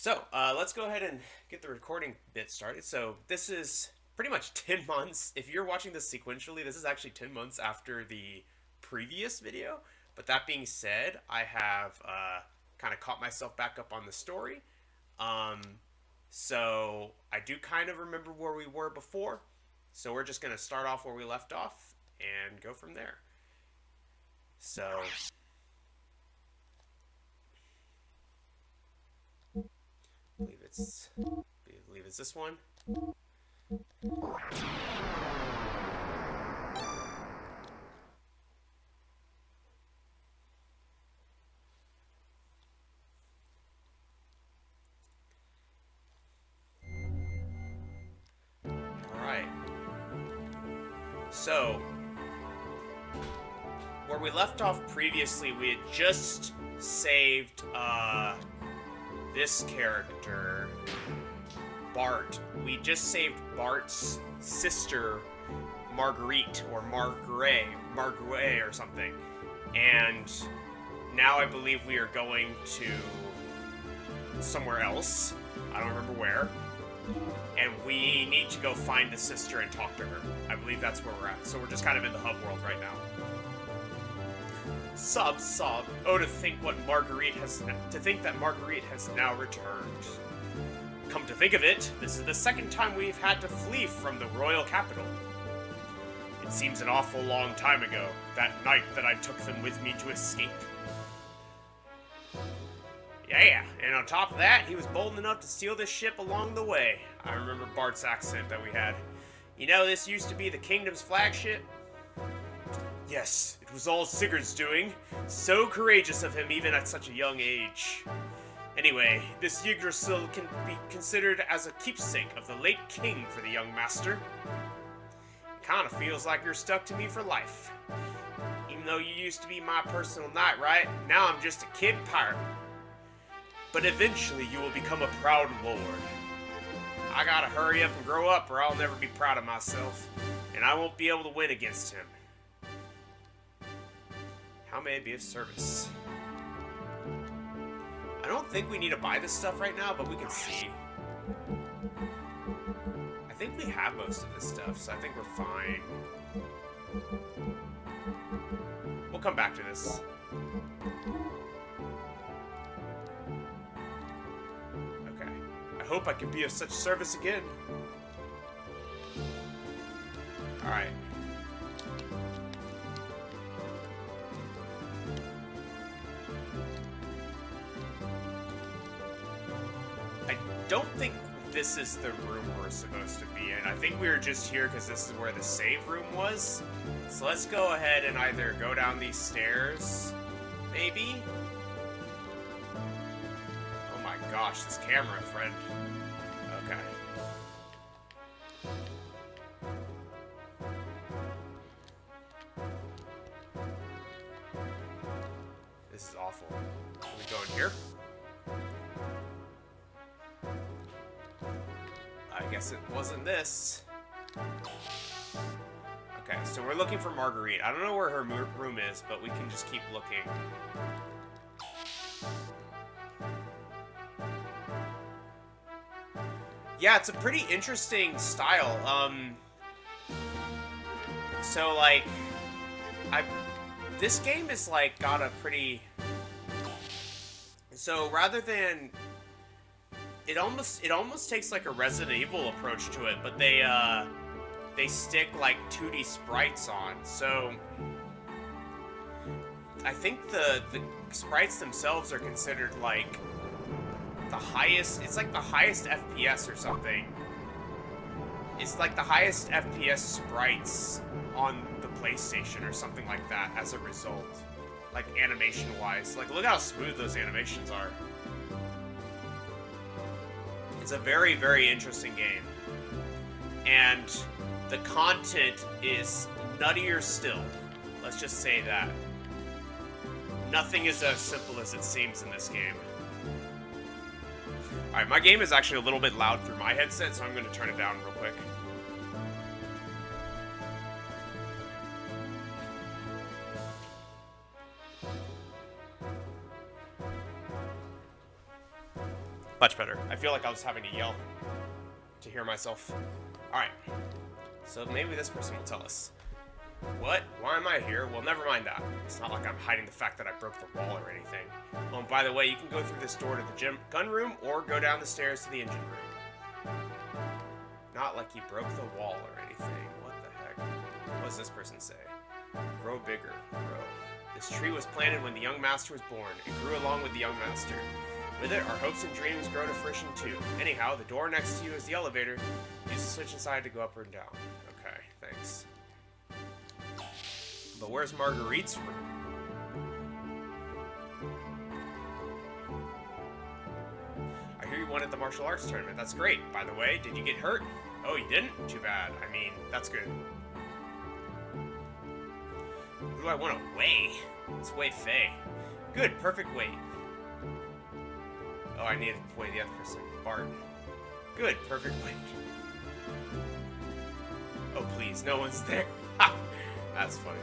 Let's go ahead and get the recording bit started. So, this is pretty much 10 months. If you're watching this sequentially, this is actually 10 months after the previous video. But that being said, I have kind of caught myself back up on the story. Um, so, I do kind of remember where we were before. So, we're just going to start off where we left off and go from there. So, I believe it's this one. Alright. So, where we left off previously, we had just saved this character, Bart. We just saved Bart's sister, Marguerite, or Marguerite or something. And now I believe we are going to somewhere else. I don't remember where. And we need to go find the sister and talk to her. I believe that's where we're at. So we're just kind of in the hub world right now. Sob. Oh, to think that Marguerite has now returned. Come to think of it, this is the second time we've had to flee from the royal capital. It seems an awful long time ago, that night that I took them with me to escape. Yeah, and on top of that, he was bold enough to steal this ship along the way. I remember Bart's accent that we had. You know, this used to be the kingdom's flagship. Yes, it was all Sigurd's doing. So courageous of him even at such a young age. Anyway, this Yggdrasil can be considered as a keepsake of the late king for the young master. It kinda feels like you're stuck to me for life. Even though you used to be my personal knight, right? Now I'm just a kid pirate. But eventually you will become a proud lord. I gotta hurry up and grow up or I'll never be proud of myself. And I won't be able to win against him. How may I be of service? I don't think we need to buy this stuff right now, but we can see. I think we have most of this stuff, so I think we're fine. We'll come back to this. Okay. I hope I can be of such service again. Alright. I don't think this is the room we're supposed to be in. I think we were just here because this is where the save room was. So let's go ahead and either go down these stairs, maybe? Oh my gosh, this camera, friend. Okay. This is awful. Can we go in here? I guess it wasn't this. Okay, so we're looking for Marguerite. I don't know where her room is, but we can just keep looking. Yeah, it's a pretty interesting style. So like, this game is like got a pretty. So rather than. It almost takes like a Resident Evil approach to it, but they stick like 2D sprites on. So I think the sprites themselves are considered like the highest. It's like the highest FPS or something. It's like the highest FPS sprites on the PlayStation or something like that as a result. Like animation wise. Like look how smooth those animations are. It's a very, very interesting game. And the content is nuttier still. Let's just say that. Nothing is as simple as it seems in this game. Alright, my game is actually a little bit loud through my headset, so I'm going to turn it down real quick. Much better. I feel like I was having to yell to hear myself. Alright. So maybe this person will tell us. What? Why am I here? Well, never mind that. It's not like I'm hiding the fact that I broke the wall or anything. Oh, and by the way, you can go through this door to the gun room or go down the stairs to the engine room. Not like you broke the wall or anything. What the heck? What does this person say? Grow bigger. Grow. This tree was planted when the young master was born. It grew along with the young master. With it, our hopes and dreams grow to fruition too. Anyhow, the door next to you is the elevator. Use the switch inside to go up or down. Okay, thanks. But where's Marguerite's room? I hear you won at the martial arts tournament. That's great. By the way, did you get hurt? Oh, you didn't? Too bad. I mean, that's good. Who do I want to weigh? Let's weigh Faye. Good, perfect weight. Oh, I need to weigh the other person. Bart. Good, perfect weight. Oh, please, no one's there. Ha! That's funny.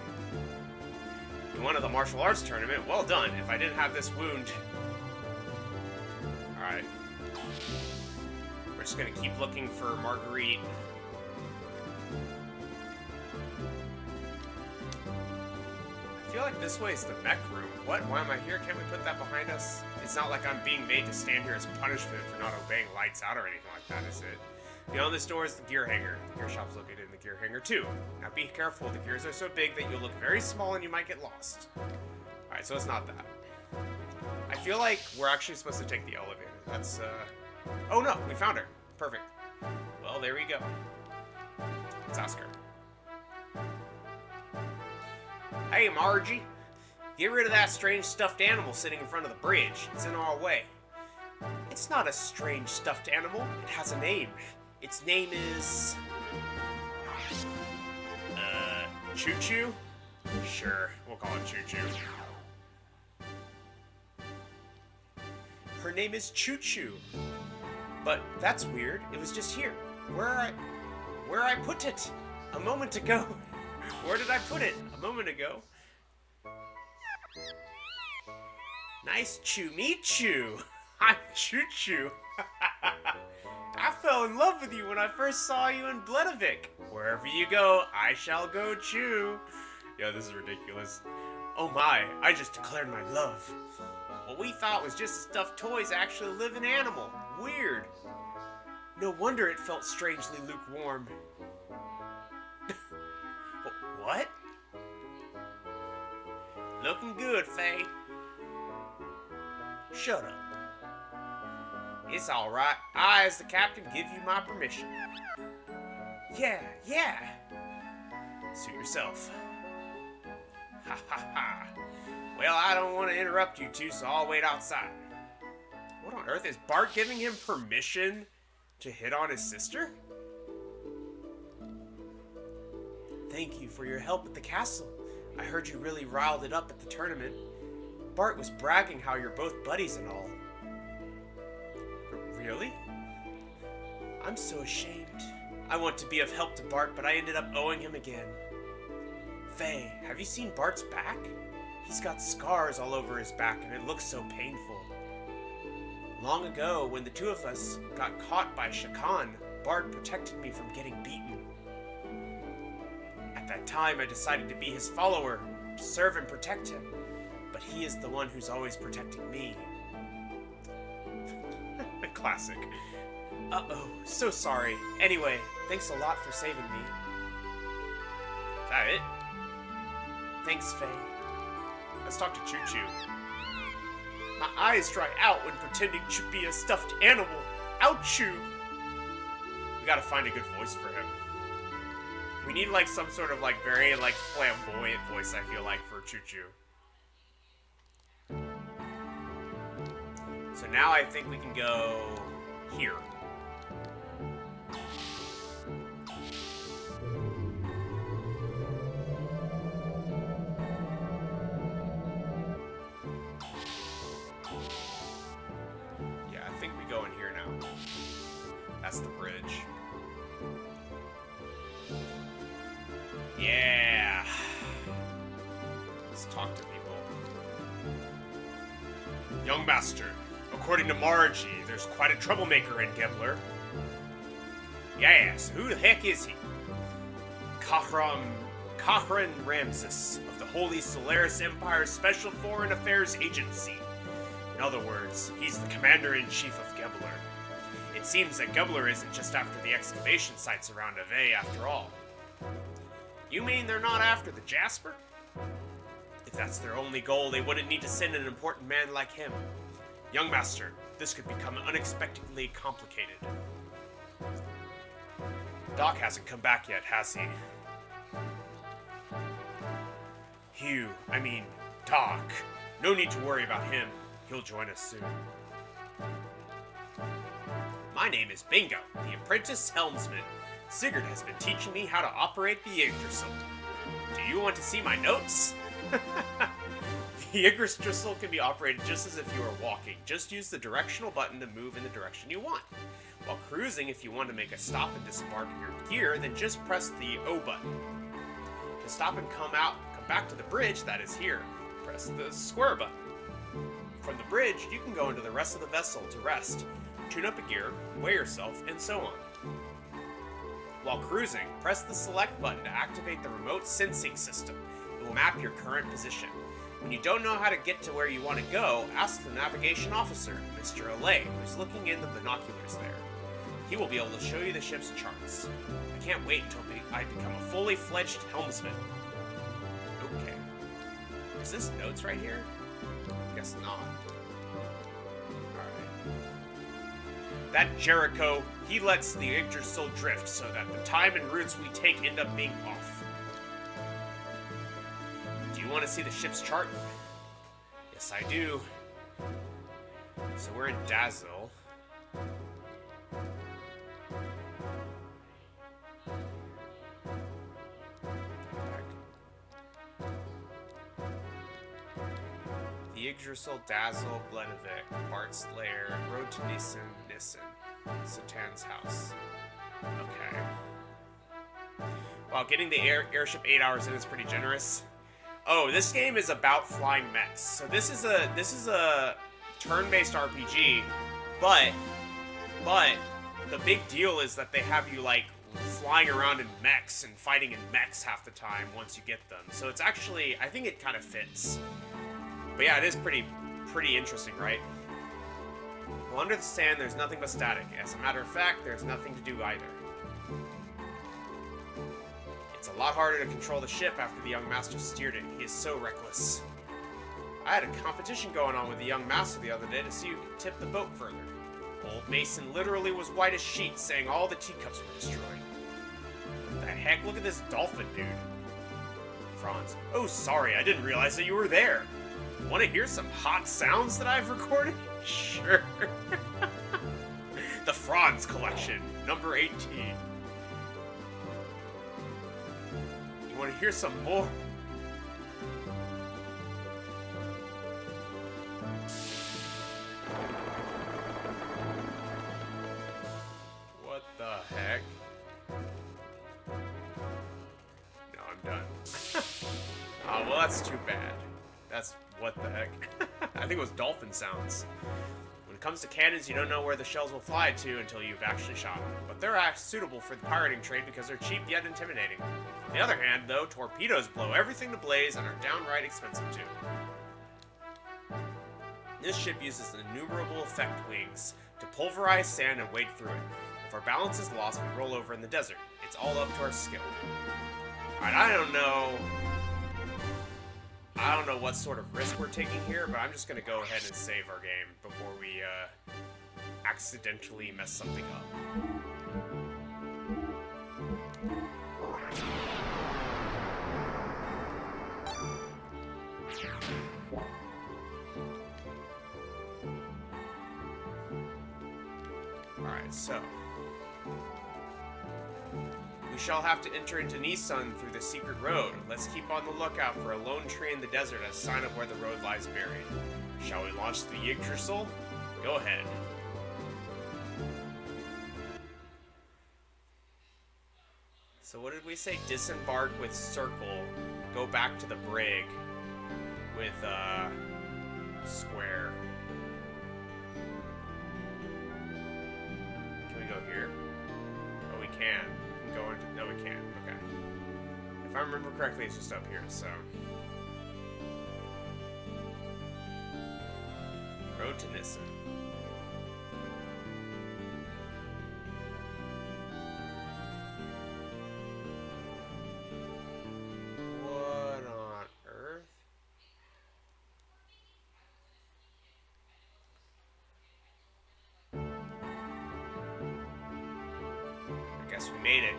You won at the martial arts tournament. Well done. If I didn't have this wound. Alright. We're just gonna keep looking for Marguerite. I feel like this way is the mech room. What? Why am I here? Can't we put that behind us? It's not like I'm being made to stand here as punishment for not obeying lights out or anything like that, is it? Beyond this door is the gear hanger. The gear shop's located in the gear hanger too. Now be careful, the gears are so big that you'll look very small and you might get lost. Alright, so it's not that. I feel like we're actually supposed to take the elevator. That's, Oh no, we found her. Perfect. Well, there we go. Let's ask her. Hey, Margie. Get rid of that strange stuffed animal sitting in front of the bridge. It's in our way. It's not a strange stuffed animal. It has a name. Its name is... Choo Choo? Sure, we'll call it Choo Choo. Her name is Choo Choo. But that's weird. It was just here. Where I put it a moment ago. Where did I put it a moment ago? Nice to meet you. I'm Choo Choo. I fell in love with you when I first saw you in Bledovik. Wherever you go, I shall go too. Yo, this is ridiculous. Oh my, I just declared my love. What we thought was just a stuffed toy is actually a living animal. Weird. No wonder it felt strangely lukewarm. What? Looking good, Faye. Shut up. It's alright. I, as the captain, give you my permission. Yeah. Suit yourself. Ha ha ha. Well, I don't want to interrupt you two, so I'll wait outside. What on earth? Is Bart giving him permission to hit on his sister? Thank you for your help at the castle. I heard you really riled it up at the tournament. Bart was bragging how you're both buddies and all. Really? I'm so ashamed. I want to be of help to Bart, but I ended up owing him again. Faye, have you seen Bart's back? He's got scars all over his back, and it looks so painful. Long ago, when the two of us got caught by Shakan, Bart protected me from getting beaten. At that time, I decided to be his follower, to serve and protect him. But he is the one who's always protecting me. Classic. Uh-oh, so sorry. Anyway, thanks a lot for saving me. Is that it? Thanks, Faye. Let's talk to Choo Choo. My eyes dry out when pretending to be a stuffed animal. Ouchoo! We gotta find a good voice for him. We need, like, some sort of, like, very, like, flamboyant voice, I feel like, for Choo Choo. So now I think we can go here. Yeah, I think we go in here now. That's the bridge. Yeah. Let's talk to people. Young master. according to Margie, there's quite a troublemaker in Gebler. Yes, who the heck is he? Kahran Ramses of the Holy Solaris Empire's Special Foreign Affairs Agency. In other words, he's the commander-in-chief of Gebler. It seems that Gebler isn't just after the excavation sites around Ave after all. You mean they're not after the Jasper? If that's their only goal, they wouldn't need to send an important man like him. Young Master, this could become unexpectedly complicated. Doc hasn't come back yet, has he? Doc. No need to worry about him. He'll join us soon. My name is Bingo, the apprentice helmsman. Sigurd has been teaching me how to operate the Yggdrasil. Do you want to see my notes? The Yggdrasil can be operated just as if you were walking. Just use the directional button to move in the direction you want. While cruising, if you want to make a stop and disembark your gear, then just press the O button. To stop and come back to the bridge, that is here, press the square button. From the bridge, you can go into the rest of the vessel to rest, tune up a gear, weigh yourself, and so on. While cruising, press the select button to activate the remote sensing system. It will map your current position. When you don't know how to get to where you want to go, ask the navigation officer, Mr. Alay, who's looking in the binoculars there. He will be able to show you the ship's charts. I can't wait until I become a fully fledged helmsman. Okay. Is this notes right here? Guess not. Alright. That Jericho, he lets the Yggdrasil drift so that the time and routes we take end up being off. Do you want to see the ship's chart? Yes, I do. So we're in Dazzle. The Yggdrasil, Dazzle, Blenavik, Bart's Lair, Road to Nissen, Satan's house. Okay. Wow, getting the airship 8 hours in is pretty generous. Oh, this game is about flying mechs. So this is a turn-based RPG, but the big deal is that they have you like flying around in mechs and fighting in mechs half the time once you get them. So it's actually, I think it kind of fits. But yeah, it is pretty interesting, right? Well, under the sand, there's nothing but static. As a matter of fact, there's nothing to do either. It's a lot harder to control the ship after the young master steered it. He is so reckless. I had a competition going on with the young master the other day to see who could tip the boat further. Old Mason literally was white as sheet, saying all the teacups were destroyed. What the heck? Look at this dolphin, dude. Franz. Oh, sorry, I didn't realize that you were there. Want to hear some hot sounds that I've recorded? Sure. The Franz Collection, number 18. You want to hear some more? What the heck? No, I'm done. Oh, well, that's too bad. That's what the heck. I think it was dolphin sounds. When it comes to cannons, you don't know where the shells will fly to until you've actually shot them. But they're suitable for the pirating trade because they're cheap yet intimidating. On the other hand, though, torpedoes blow everything to blaze and are downright expensive too. This ship uses innumerable effect wings to pulverize sand and wade through it. If our balance is lost, we roll over in the desert. It's all up to our skill. Alright, I don't know what sort of risk we're taking here, but I'm just going to go ahead and save our game before we accidentally mess something up. Alright, so we shall have to enter into Nissan through the secret road. Let's keep on the lookout for a lone tree in the desert as a sign of where the road lies buried. Shall we launch the Yggdrasil? Go ahead. So what did we say? Disembark with circle. Go back to the brig with square. Okay. If I remember correctly, it's just up here, so... Road to Nissen. What on earth? I guess we made it.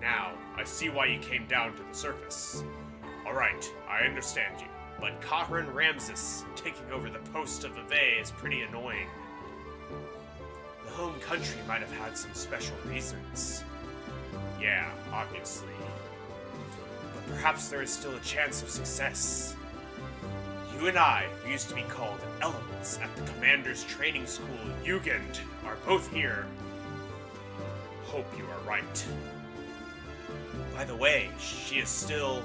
Now, I see why you came down to the surface. Alright, I understand you. But Kahran Ramses taking over the post of Ave is pretty annoying. The home country might have had some special reasons. Yeah, obviously. But perhaps there is still a chance of success. You and I, who used to be called Elements at the Commander's Training School, Jugend, are both here. Hope you are right. By the way, she is still...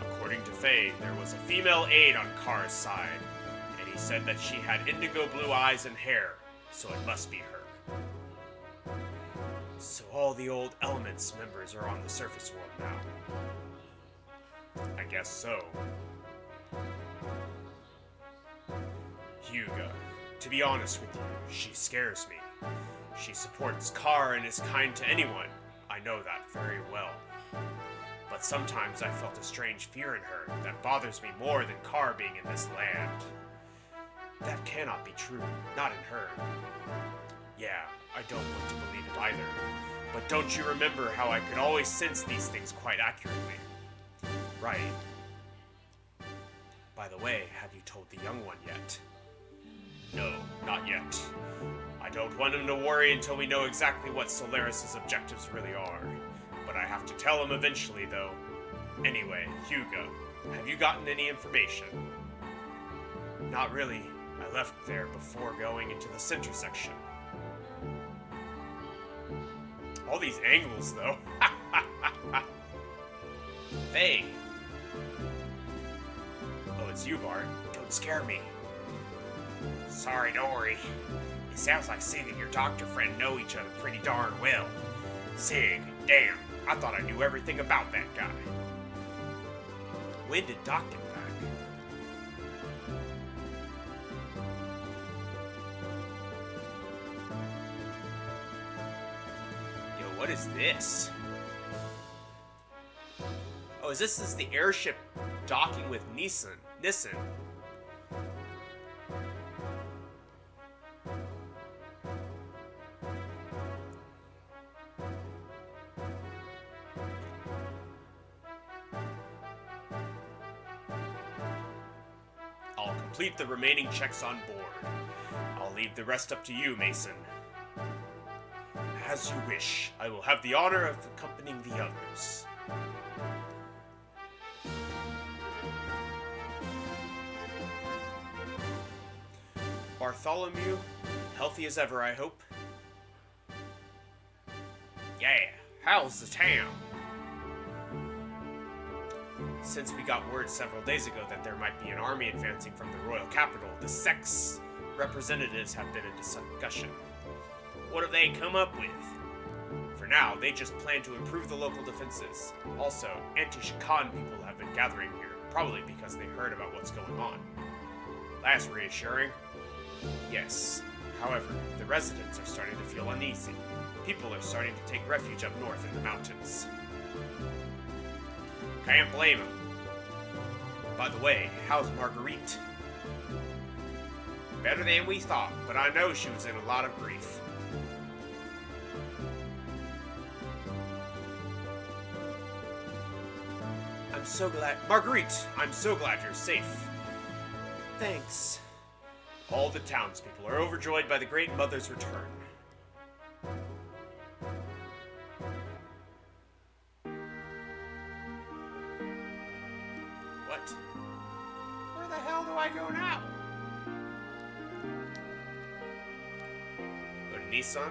According to Faye, there was a female aide on Car's side, and he said that she had indigo blue eyes and hair, so it must be her. So all the old Elements members are on the surface world now. I guess so. Hyuga, to be honest with you, she scares me. She supports Car and is kind to anyone. I know that very well. But sometimes I felt a strange fear in her that bothers me more than Car being in this land. That cannot be true, not in her. Yeah, I don't want to believe it either. But don't you remember how I could always sense these things quite accurately? Right. By the way, have you told the young one yet? No, not yet. I don't want him to worry until we know exactly what Solaris' objectives really are. But I have to tell him eventually, though. Anyway, Hyuga, have you gotten any information? Not really. I left there before going into the center section. All these angles, though. Faye. Oh, it's you, Bart. Don't scare me. Sorry, don't worry. It sounds like Sig and your doctor friend know each other pretty darn well. Sig, damn, I thought I knew everything about that guy. When did Doc get back? Yo, what is this? Oh, this is the airship docking with Nissen. I'll complete the remaining checks on board. I'll leave the rest up to you, Mason. As you wish. I will have the honor of accompanying the others. Bartholomew, healthy as ever, I hope. Yeah, how's the town? Since we got word several days ago that there might be an army advancing from the royal capital, the sex representatives have been in discussion. What have they come up with? For now, they just plan to improve the local defenses. Also, anti-Shakan people have been gathering here, probably because they heard about what's going on. That's reassuring. Yes. However, the residents are starting to feel uneasy. People are starting to take refuge up north in the mountains. Can't blame them. By the way, how's Marguerite? Better than we thought, but I know she was in a lot of grief. I'm so glad... Marguerite, I'm so glad you're safe. Thanks. All the townspeople are overjoyed by the Great Mother's return. What? Where the hell do I go now? Go to Nissan?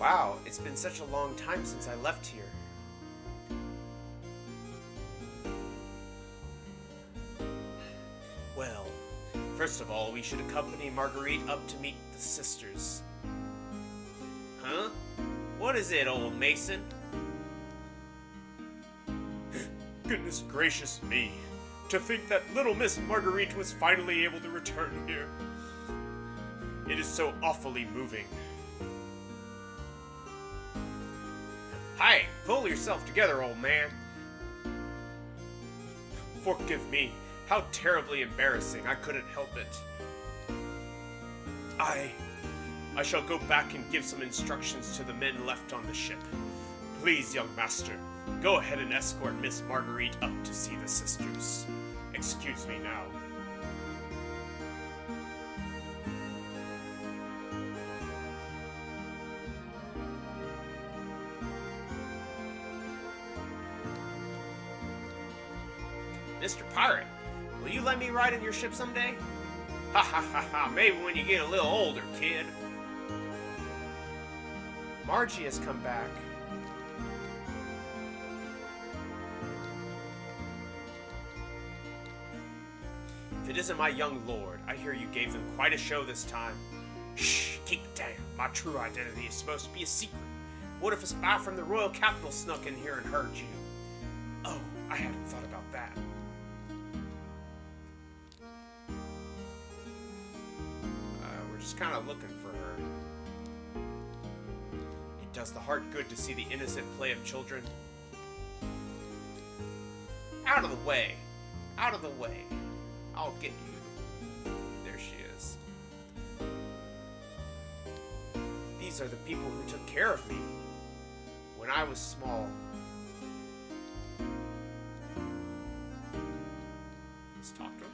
Wow, it's been such a long time since I left here. Well, first of all, we should accompany Marguerite up to meet the sisters. Huh? What is it, old Mason? Goodness gracious me. To think that little Miss Marguerite was finally able to return here. It is so awfully moving. Hi, pull yourself together, old man. Forgive me. How terribly embarrassing. I couldn't help it. I shall go back and give some instructions to the men left on the ship. Please, young master, go ahead and escort Miss Marguerite up to see the sisters. Excuse me now. Mr. Pirate, will you let me ride in your ship someday? Ha ha ha ha, maybe when you get a little older, kid. Margie has come back. If it isn't my young lord, I hear you gave them quite a show this time. Shh, keep it down. My true identity is supposed to be a secret. What if a spy from the royal capital snuck in here and heard you? Oh, I hadn't thought about that. We're just kind of looking for her. It does the heart good to see the innocent play of children. Out of the way. Out of the way. I'll get you. There she is. These are the people who took care of me when I was small. Let's talk to him.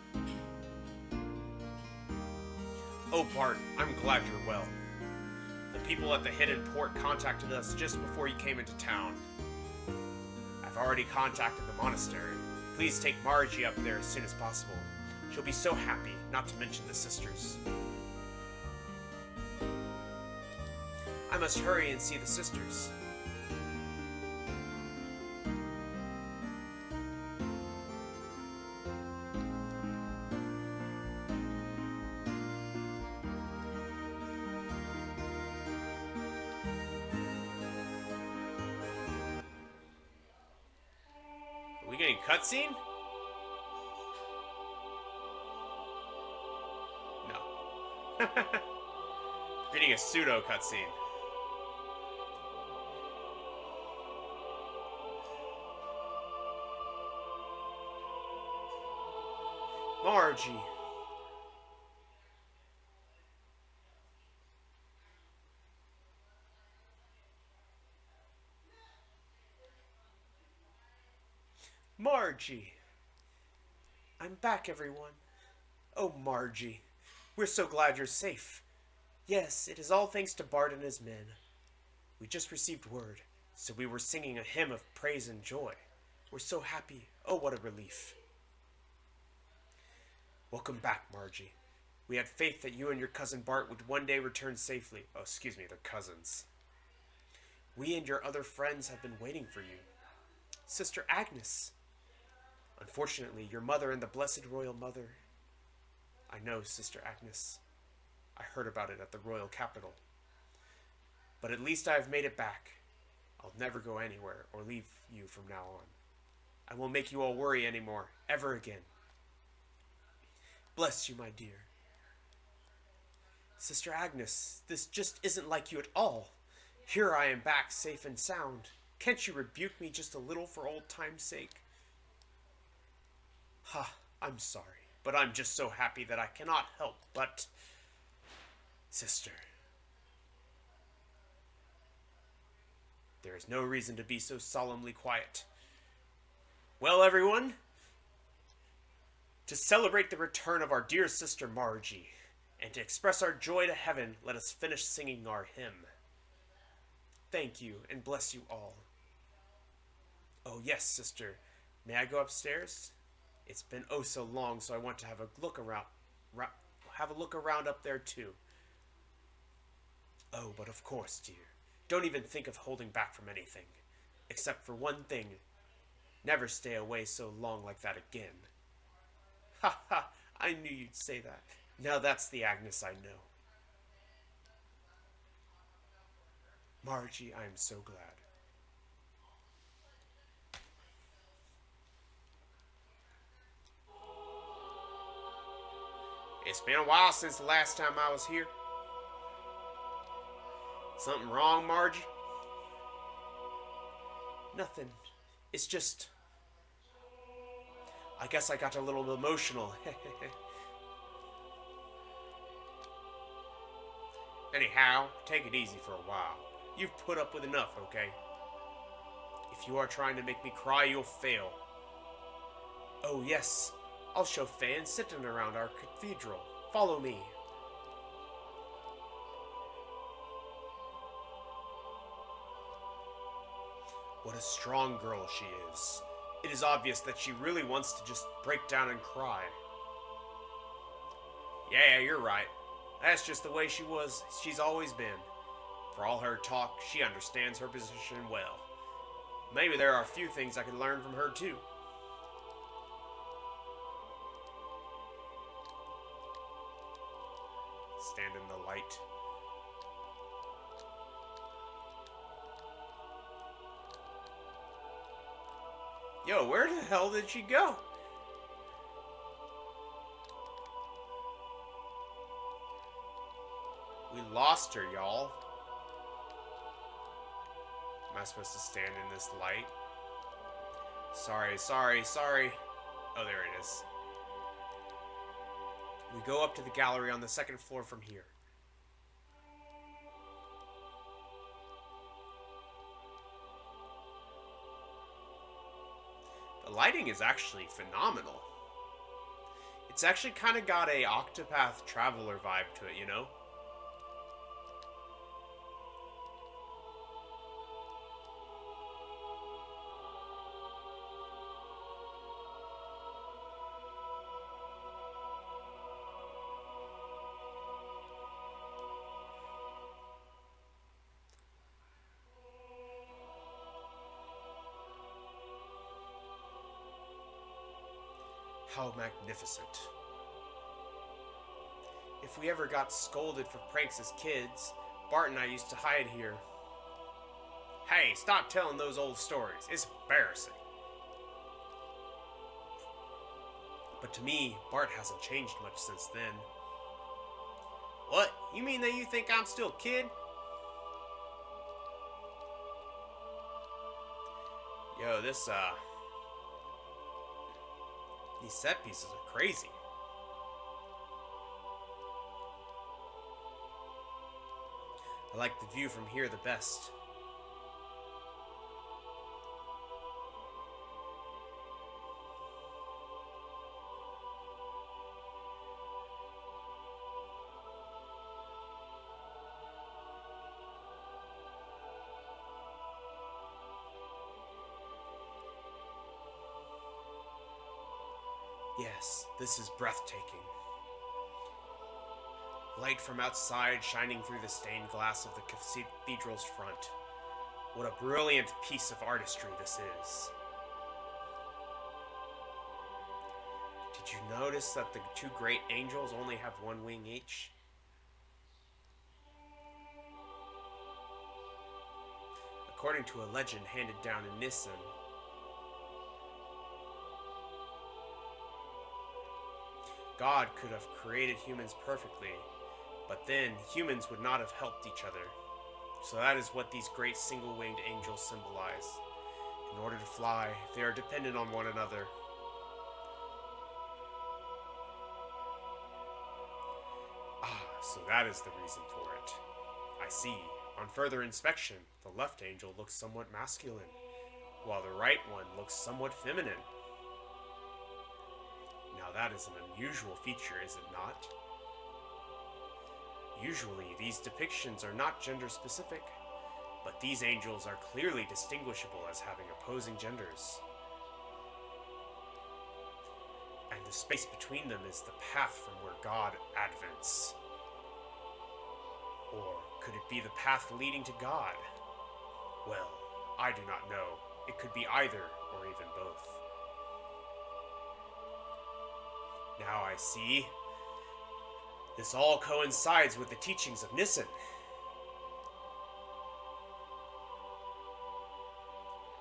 Oh, Bart, I'm glad you're well. The people at the hidden port contacted us just before you came into town. I've already contacted the monastery. Please take Margie up there as soon as possible. She'll be so happy, not to mention the sisters. I must hurry and see the sisters. Are we getting a cutscene? Getting a pseudo cutscene. Margie. Margie. I'm back, everyone. Oh, Margie. We're so glad you're safe. Yes, it is all thanks to Bart and his men. We just received word, so we were singing a hymn of praise and joy. We're so happy. Oh, what a relief. Welcome back, Margie. We had faith that you and your cousin Bart would one day return safely. Oh, excuse me, they're cousins. We and your other friends have been waiting for you. Sister Agnes. Unfortunately, your mother and the Blessed Royal Mother... I know, Sister Agnes. I heard about it at the royal capital. But at least I have made it back. I'll never go anywhere or leave you from now on. I won't make you all worry anymore, ever again. Bless you, my dear. Sister Agnes, this just isn't like you at all. Here I am back safe and sound. Can't you rebuke me just a little for old time's sake? Ha, I'm sorry. But I'm just so happy that I cannot help but... Sister. There is no reason to be so solemnly quiet. Well, everyone, to celebrate the return of our dear sister Margie, and to express our joy to heaven, let us finish singing our hymn. Thank you, and bless you all. Oh, yes, sister. May I go upstairs? It's been oh so long, so I want to have a look around up there too. Oh, but of course, dear. Don't even think of holding back from anything. Except for one thing. Never stay away so long like that again. Ha ha, I knew you'd say that. Now that's the Agnes I know. Margie, I am so glad. It's been a while since the last time I was here. Something wrong, Margie? Nothing. It's just... I guess I got a little emotional. Anyhow, take it easy for a while. You've put up with enough, okay? If you are trying to make me cry, you'll fail. Oh yes, I'll show fans sitting around our cathedral. Follow me. What a strong girl she is. It is obvious that she really wants to just break down and cry. Yeah, you're right. That's just the way she's always been. For all her talk, she understands her position well. Maybe there are a few things I could learn from her too. Stand in the light. Yo, where the hell did she go? We lost her, y'all. Am I supposed to stand in this light? Sorry. Oh, there it is. We go up to the gallery on the second floor from here. The lighting is actually phenomenal. It's actually kind of got a Octopath Traveler vibe to it, you know? How magnificent. If we ever got scolded for pranks as kids, Bart and I used to hide here. Hey, stop telling those old stories. It's embarrassing. But to me, Bart hasn't changed much since then. What? You mean that you think I'm still a kid? Yo, these set pieces are crazy. I like the view from here the best. Yes, this is breathtaking. Light from outside shining through the stained glass of the cathedral's front. What a brilliant piece of artistry this is. Did you notice that the two great angels only have one wing each? According to a legend handed down in Nissen, God could have created humans perfectly, but then humans would not have helped each other. So that is what these great single-winged angels symbolize. In order to fly, they are dependent on one another. Ah, so that is the reason for it. I see. On further inspection, the left angel looks somewhat masculine, while the right one looks somewhat feminine. Now that is an unusual feature, is it not? Usually, these depictions are not gender-specific, but these angels are clearly distinguishable as having opposing genders. And the space between them is the path from where God advents. Or could it be the path leading to God? Well, I do not know. It could be either, or even both. Now I see. This all coincides with the teachings of Nissen.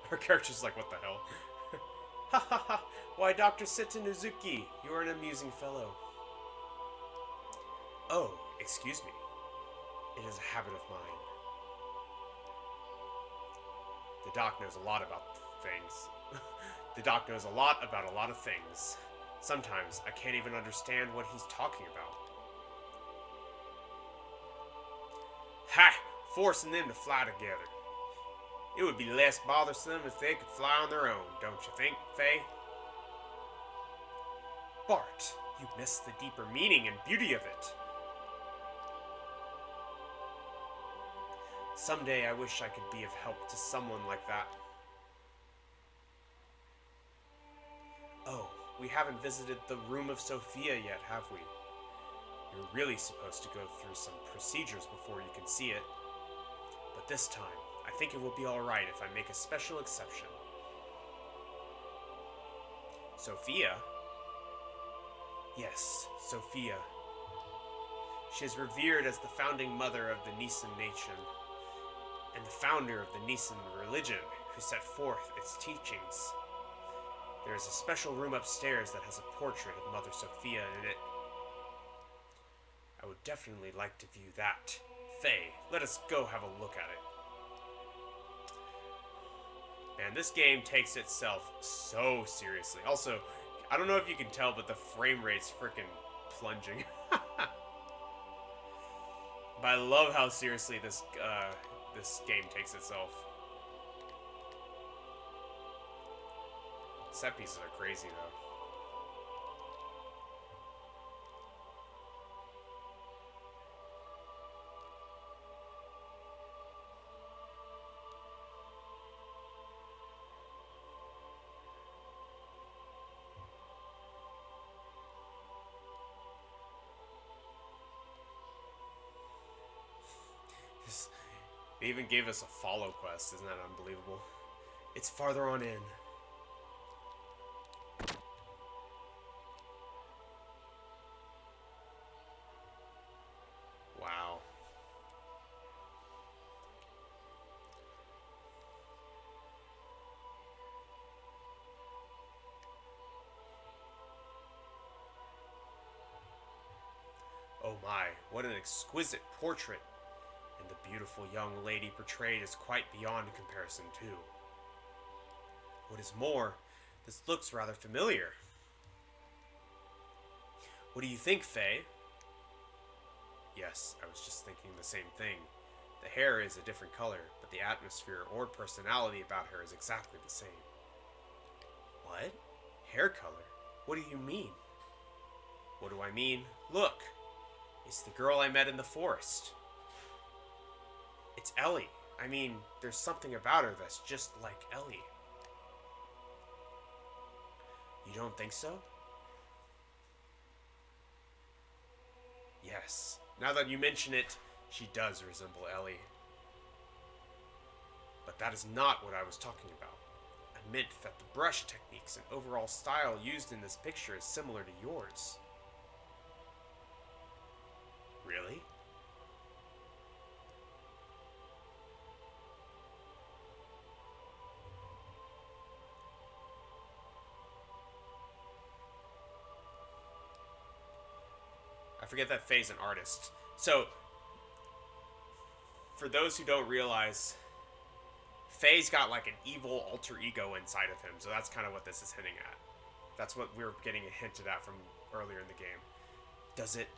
Her character's like, what the hell? Ha ha ha! Why, Dr. Sitanuzuki, you are an amusing fellow. Oh, excuse me. It is a habit of mine. The doc knows a lot about things. The doc knows a lot about a lot of things. Sometimes I can't even understand what he's talking about. Ha! Forcing them to fly together. It would be less bothersome if they could fly on their own, don't you think, Faye? Bart, you missed the deeper meaning and beauty of it. Someday I wish I could be of help to someone like that. Oh, we haven't visited the Room of Sophia yet, have we? You're really supposed to go through some procedures before you can see it. But this time, I think it will be alright if I make a special exception. Sophia? Yes, Sophia. She is revered as the founding mother of the Nissen nation, and the founder of the Nissen religion, who set forth its teachings. There is a special room upstairs that has a portrait of Mother Sophia in it. I would definitely like to view that. Faye, let us go have a look at it. Man, this game takes itself so seriously. Also, I don't know if you can tell, but the frame rate's freaking plunging. But I love how seriously this game takes itself. Set pieces are crazy, though. They even gave us a follow quest. Isn't that unbelievable? It's farther on in. Wow. Oh my, what an exquisite portrait. And the beautiful young lady portrayed is quite beyond comparison, too. What is more, this looks rather familiar. What do you think, Faye? Yes, I was just thinking the same thing. The hair is a different color, but the atmosphere or personality about her is exactly the same. What? Hair color? What do you mean? What do I mean? Look! It's the girl I met in the forest. It's Ellie. I mean, there's something about her that's just like Ellie. You don't think so? Yes. Now that you mention it, she does resemble Ellie. But that is not what I was talking about. I meant that the brush techniques and overall style used in this picture is similar to yours. Really? I forget that Faye's an artist. So, for those who don't realize, Faye's got like an evil alter ego inside of him. So that's kind of what this is hinting at. That's what we were getting hinted at from earlier in the game. Does it?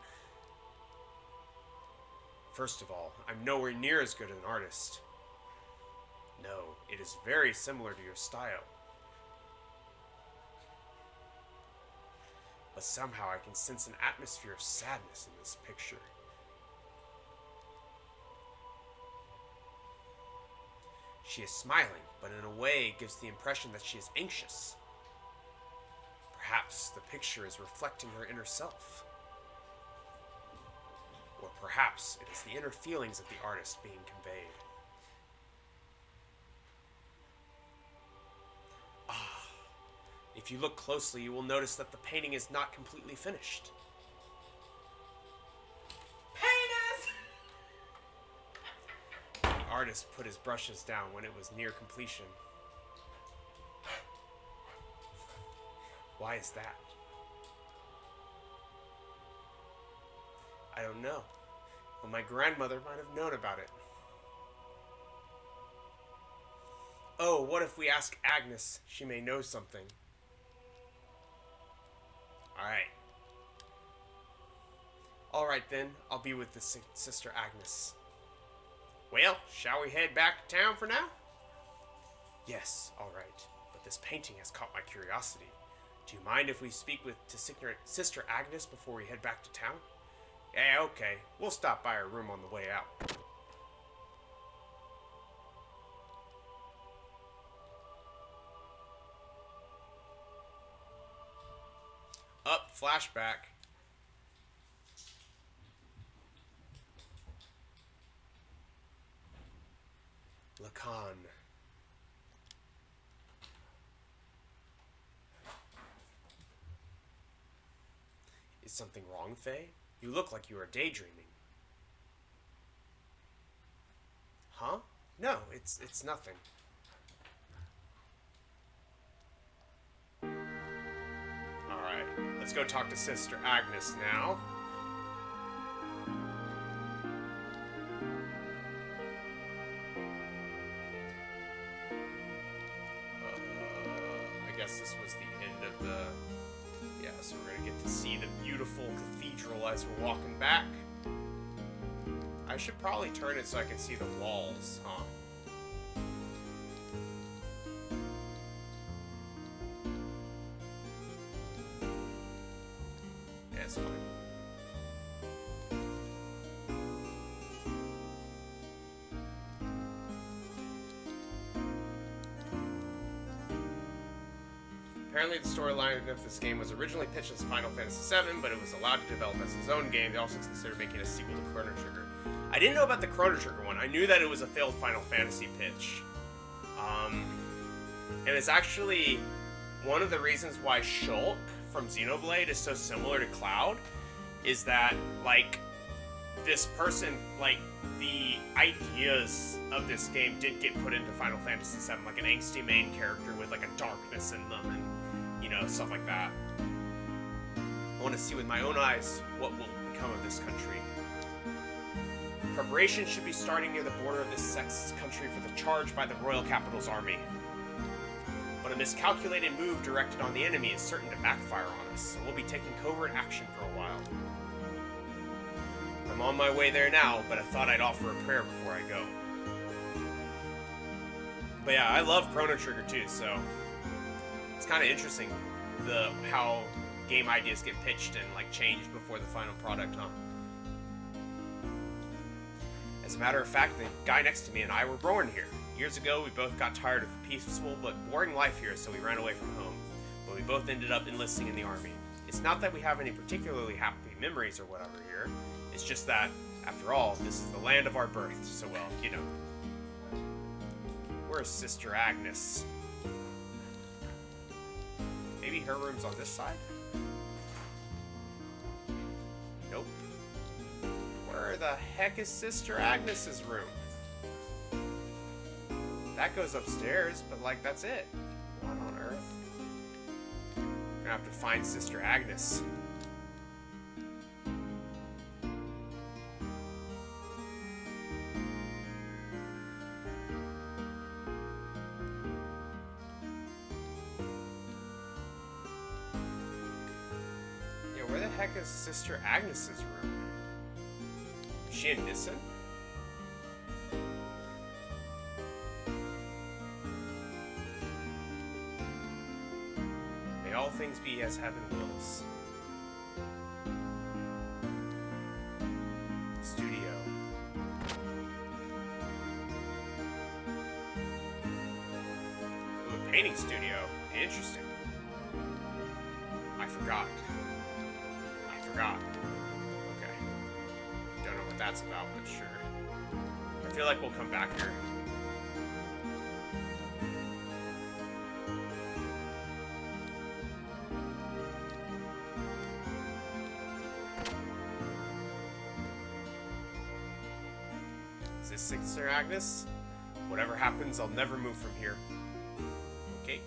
First of all, I'm nowhere near as good an artist. No, it is very similar to your style. But somehow I can sense an atmosphere of sadness in this picture. She is smiling, but in a way it gives the impression that she is anxious. Perhaps the picture is reflecting her inner self. Or perhaps it is the inner feelings of the artist being conveyed. If you look closely, you will notice that the painting is not completely finished. Penis! The artist put his brushes down when it was near completion. Why is that? I don't know, but my grandmother might have known about it. Oh, what if we ask Agnes? She may know something. Alright. Alright then, I'll be with this Sister Agnes. Well, shall we head back to town for now? Yes, alright, but this painting has caught my curiosity. Do you mind if we speak to Sister Agnes before we head back to town? Yeah, okay. We'll stop by her room on the way out. Up, flashback. Lacan. Is something wrong, Faye? You look like you are daydreaming. Huh? No, it's nothing. Alright, let's go talk to Sister Agnes now. I guess this was the end of the... Yeah, so we're gonna get to see the beautiful cathedral as we're walking back. I should probably turn it so I can see the walls, huh? Yeah, it's fine. Apparently the storyline of this game was originally pitched as Final Fantasy VII, but it was allowed to develop as its own game. They also considered making a sequel to Chrono Trigger. I didn't know about the Chrono Trigger one. I knew that it was a failed Final Fantasy pitch. And it's actually one of the reasons why Shulk from Xenoblade is so similar to Cloud, is that, like, this person, like, the ideas of this game did get put into Final Fantasy VII, like an angsty main character with, like, a darkness in them, and, you know, stuff like that. I want to see with my own eyes what will become of this country. Preparations should be starting near the border of this sexist country for the charge by the Royal Capital's army. But a miscalculated move directed on the enemy is certain to backfire on us, so we'll be taking covert action for a while. I'm on my way there now, but I thought I'd offer a prayer before I go. But yeah, I love Chrono Trigger too, so it's kind of interesting how game ideas get pitched and like changed before the final product, huh? As a matter of fact, the guy next to me and I were born here. Years ago, we both got tired of the peaceful but boring life here, so we ran away from home. But we both ended up enlisting in the army. It's not that we have any particularly happy memories or whatever here. It's just that, after all, this is the land of our birth, so well, you know. Where's Sister Agnes? Maybe her room's on this side? Nope. Where the heck is Sister Agnes's room? That goes upstairs, but like, that's it. What on earth? I'm gonna have to find Sister Agnes. Yeah, where the heck is Sister Agnes's room? Is she in Nissen? May all things be as heaven wills. Studio. Ooh, a painting studio. Interesting. I forgot. Okay. Don't know what that's about, but sure. I feel like we'll come back here. this Sister Agnes? Whatever happens, I'll never move from here. Okay.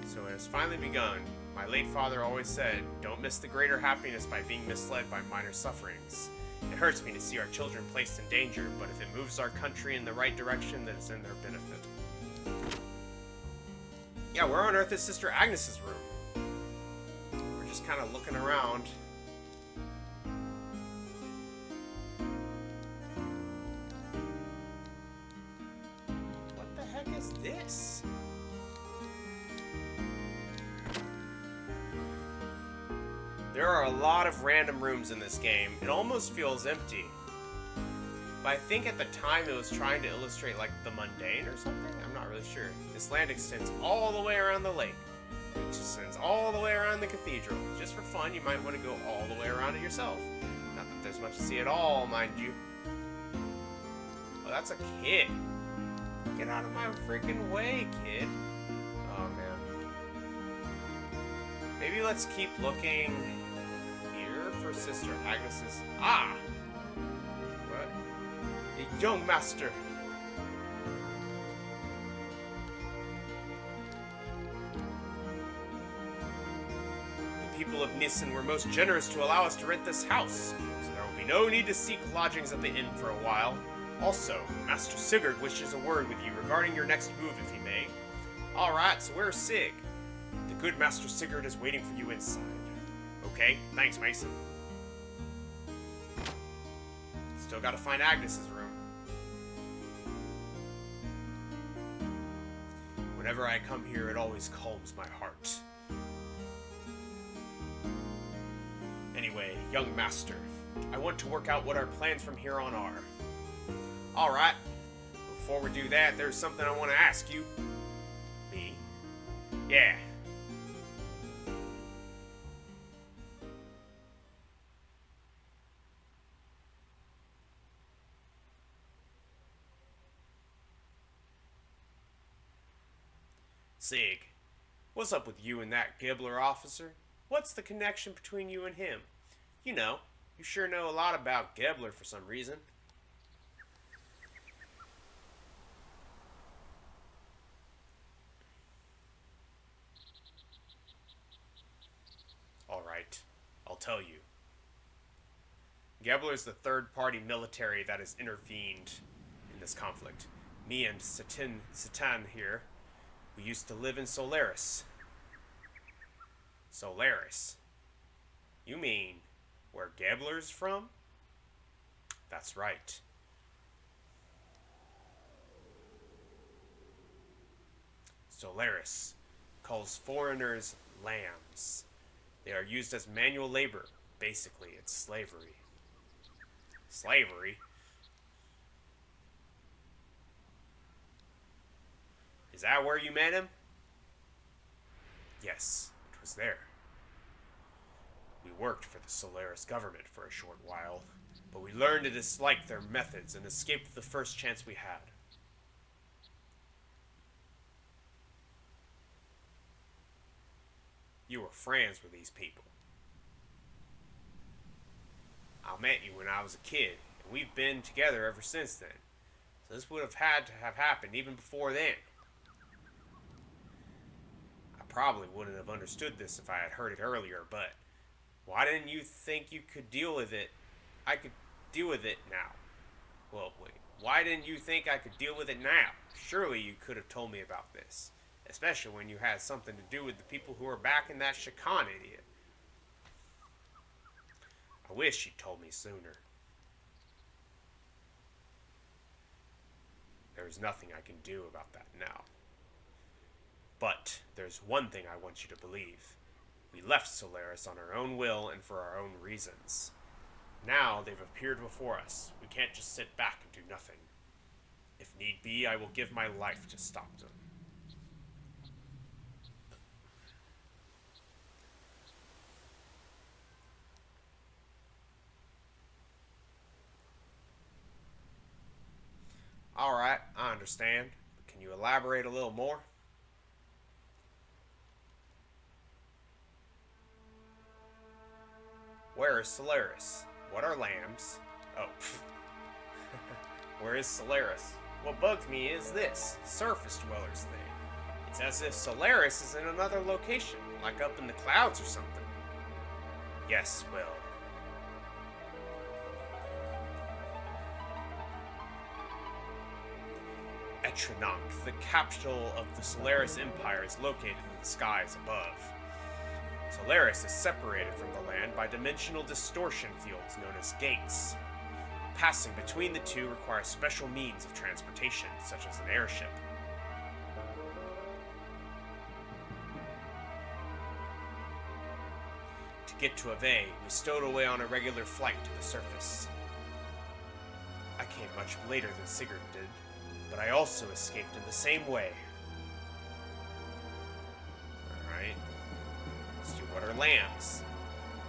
So it has finally begun. My late father always said, don't miss the greater happiness by being misled by minor sufferings. It hurts me to see our children placed in danger, but if it moves our country in the right direction, then it's in their benefit. Yeah, where on earth is Sister Agnes's room? We're just kind of looking around. What the heck is this? There are a lot of random rooms in this game. It almost feels empty. But I think at the time it was trying to illustrate like the mundane or something. I'm not really sure. This land extends all the way around the lake, which extends all the way around the cathedral. Just for fun, you might want to go all the way around it yourself. Not that there's much to see at all, mind you. Oh, that's a kid. Get out of my freaking way, kid. Oh, man. Maybe let's keep looking here for Sister Agnes's... Ah! What? A young master. The people of Nissen were most generous to allow us to rent this house, so there will be no need to seek lodgings at the inn for a while. Also, Master Sigurd wishes a word with you regarding your next move, if he may. Alright, so where's Sig? The good Master Sigurd is waiting for you inside. Okay, thanks, Mason. Still gotta find Agnes's room. Whenever I come here, it always calms my heart. Anyway, young master, I want to work out what our plans from here on are. Alright, before we do that, there's something I want to ask you. Me? Yeah. Sig, what's up with you and that Gibbler officer? What's the connection between you and him? You know, you sure know a lot about Gibbler for some reason. Alright, I'll tell you. Gibbler is the third-party military that has intervened in this conflict. Me and Satan here, we used to live in Solaris. Solaris? You mean where Gibbler's from? That's right. Solaris calls foreigners lambs. They are used as manual labor. Basically, it's slavery. Slavery? Is that where you met him? Yes, it was there. We worked for the Solaris government for a short while, but we learned to dislike their methods and escaped the first chance we had. You were friends with these people. I met you when I was a kid, and we've been together ever since then. So this would have had to have happened even before then. I probably wouldn't have understood this if I had heard it earlier, but why didn't you think you could deal with it? I could deal with it now. Well, wait. Why didn't you think I could deal with it now? Surely you could have told me about this. Especially when you had something to do with the people who are back in that Shakan idiot. I wish you'd told me sooner. There's nothing I can do about that now. But there's one thing I want you to believe. We left Solaris on our own will and for our own reasons. Now they've appeared before us. We can't just sit back and do nothing. If need be, I will give my life to stop them. Alright, I understand. Can you elaborate a little more? Where is Solaris? What are lambs? Oh, where is Solaris? What bugs me is this surface dwellers thing. It's as if Solaris is in another location, like up in the clouds or something. Yes, well. Etranok, the capital of the Solaris Empire, is located in the skies above. Solaris is separated from the land by dimensional distortion fields known as gates. Passing between the two requires special means of transportation, such as an airship. To get to Ave, we stowed away on a regular flight to the surface. I came much later than Sigurd did, but I also escaped in the same way. Alright. Let's do what are lambs?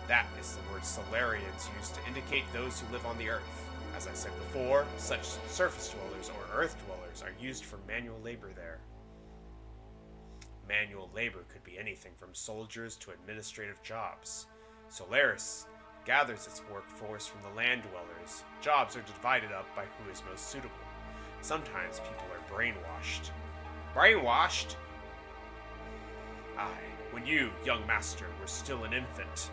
That is the word Solarians use to indicate those who live on the earth. As I said before, such surface dwellers or earth dwellers are used for manual labor there. Manual labor could be anything from soldiers to administrative jobs. Solaris gathers its workforce from the land dwellers. Jobs are divided up by who is most suitable. Sometimes people are brainwashed. Brainwashed? Aye, when you, young master, were still an infant,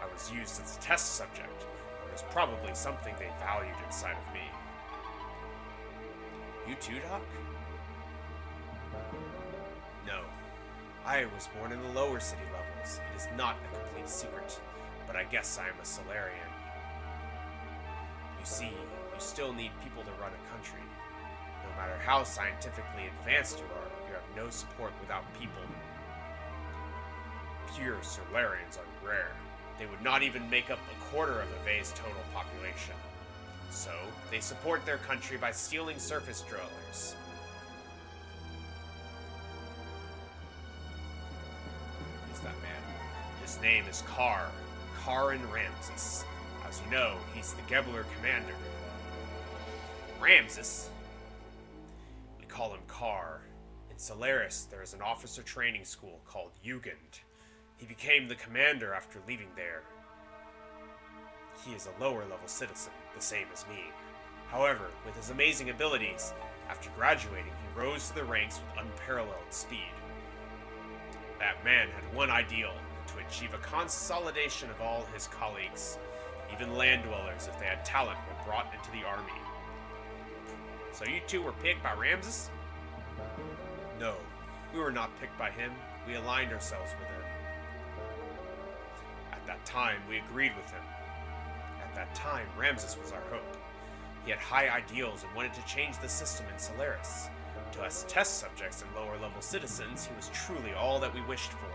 I was used as a test subject. There was probably something they valued inside of me. You too, Doc? No. I was born in the lower city levels. It is not a complete secret, but I guess I am a Solarian. You see, you still need people to run a country. No matter how scientifically advanced you are, you have no support without people. Pure Solarians are rare. They would not even make up a quarter of Ave's total population. So, they support their country by stealing surface dwellers. Who's that man? His name is Karin Ramses. As you know, he's the Gebler commander. Ramses? We call him Kar. In Solaris, there is an officer training school called Jugend. He became the commander after leaving there. He is a lower-level citizen, the same as me. However, with his amazing abilities, after graduating, he rose to the ranks with unparalleled speed. That man had one ideal, to achieve a consolidation of all his colleagues. Even land dwellers, if they had talent, were brought into the army. So you two were picked by Ramses? No, we were not picked by him. We aligned ourselves with him. At that time, we agreed with him. At that time, Ramses was our hope. He had high ideals and wanted to change the system in Solaris. To us test subjects and lower-level citizens, he was truly all that we wished for.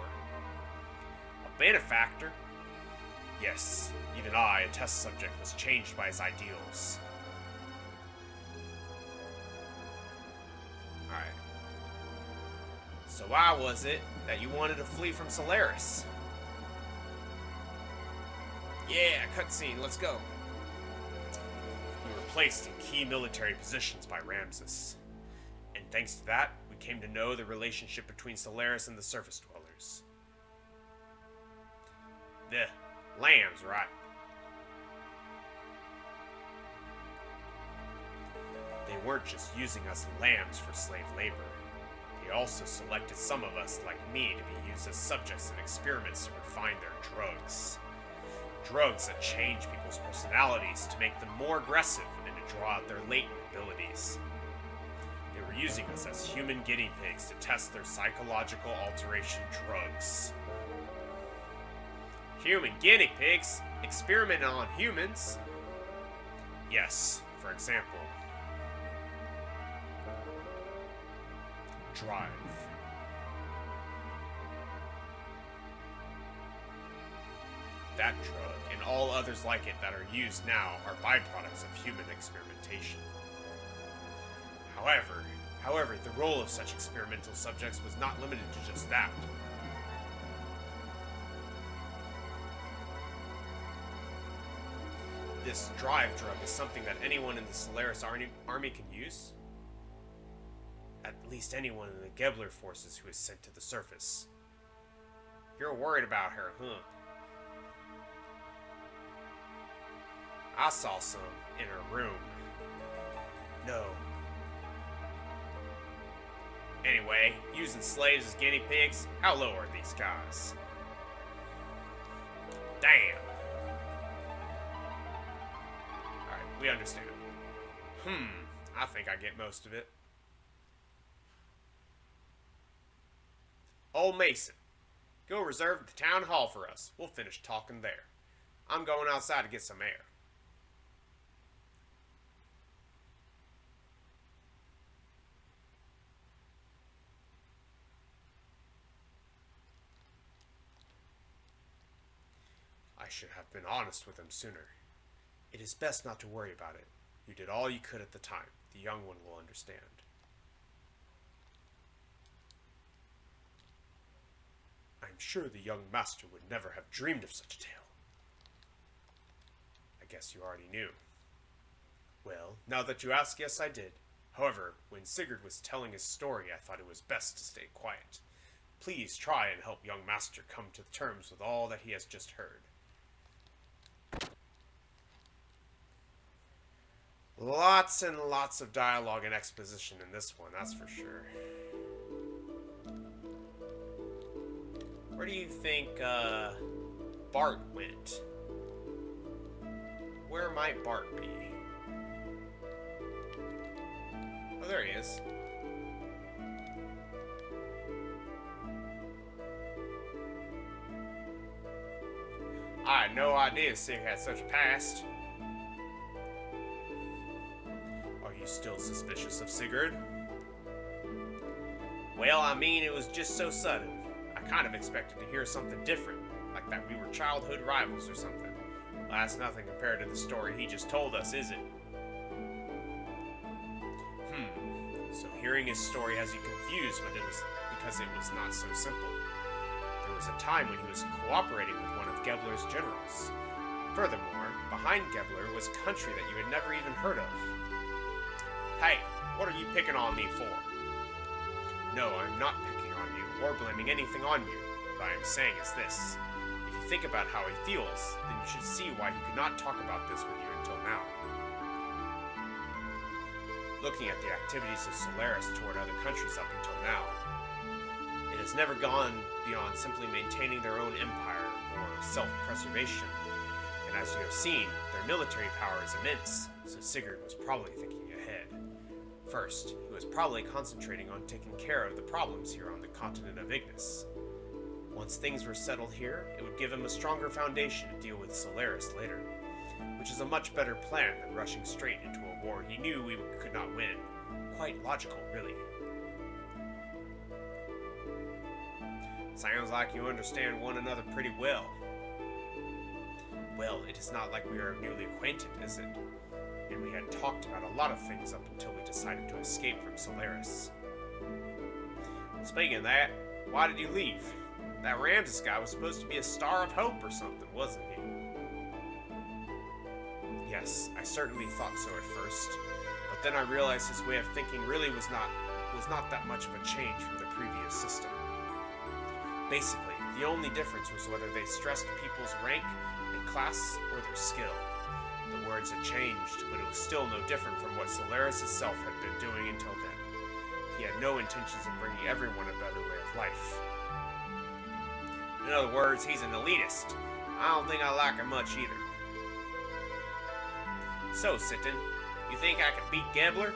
A benefactor? Yes, even I, a test subject, was changed by his ideals. Alright. So why was it that you wanted to flee from Solaris? Yeah, cutscene, let's go. We were placed in key military positions by Ramses. And thanks to that, we came to know the relationship between Solaris and the surface dwellers. The lambs, right? They weren't just using us lambs for slave labor. They also selected some of us, like me, to be used as subjects in experiments to refine their drugs. Drugs that change people's personalities to make them more aggressive and to draw out their latent abilities. They were using us as human guinea pigs to test their psychological alteration drugs. Human guinea pigs? Experimenting on humans? Yes, for example, drive. That drug, and all others like it that are used now, are byproducts of human experimentation. However, the role of such experimental subjects was not limited to just that. This drive drug is something that anyone in the Solaris army can use? at least anyone in the Gebler forces who is sent to the surface. You're worried about her, huh? I saw some in her room. No. Anyway, using slaves as guinea pigs, how low are these guys? Damn. Alright, we understand. I think I get most of it. Old Mason, go reserve the town hall for us. We'll finish talking there. I'm going outside to get some air. I should have been honest with him sooner. It is best not to worry about it. You did all you could at the time. The young one will understand. I'm sure the young master would never have dreamed of such a tale. I guess you already knew. Well, now that you ask, yes, I did. However, when Sigurd was telling his story, I thought it was best to stay quiet. Please try and help young master come to terms with all that he has just heard. Lots and lots of dialogue and exposition in this one, that's for sure. Where do you think Bart went? Where might Bart be? Oh, there he is. I had no idea Sig had such a past. Are you still suspicious of Sigurd? Well, I mean, it was just so sudden. I kind of expected to hear something different, like that we were childhood rivals or something. Well, that's nothing compared to the story he just told us, is it? So hearing his story has you confused because it was not so simple. There was a time when he was cooperating with one of Gebler's generals. Furthermore, behind Gebler was country that you had never even heard of. Hey, what are you picking on me for? No, I'm not picking on you or blaming anything on you. What I am saying is this. If you think about how he feels, then you should see why he could not talk about this with you until now. Looking at the activities of Solaris toward other countries up until now, it has never gone beyond simply maintaining their own empire or self-preservation. And as you have seen, their military power is immense, so Sigurd was probably thinking ahead. First, he was probably concentrating on taking care of the problems here on the continent of Ignis. Once things were settled here, it would give him a stronger foundation to deal with Solaris later, which is a much better plan than rushing straight into a war he knew we could not win. Quite logical, really. Sounds like you understand one another pretty well. Well, it is not like we are newly acquainted, is it? And we had talked about a lot of things up until we decided to escape from Solaris. Speaking of that, why did you leave? That Ramses guy was supposed to be a star of hope or something, wasn't he? Yes, I certainly thought so at first, but then I realized his way of thinking really was not that much of a change from the previous system. Basically, the only difference was whether they stressed people's rank and class or their skill. The words had changed, but it was still no different from what Solaris itself had been doing until then. He had no intentions of bringing everyone a better way of life. In other words, he's an elitist. I don't think I like him much either. So, Sitten, you think I could beat Gebler?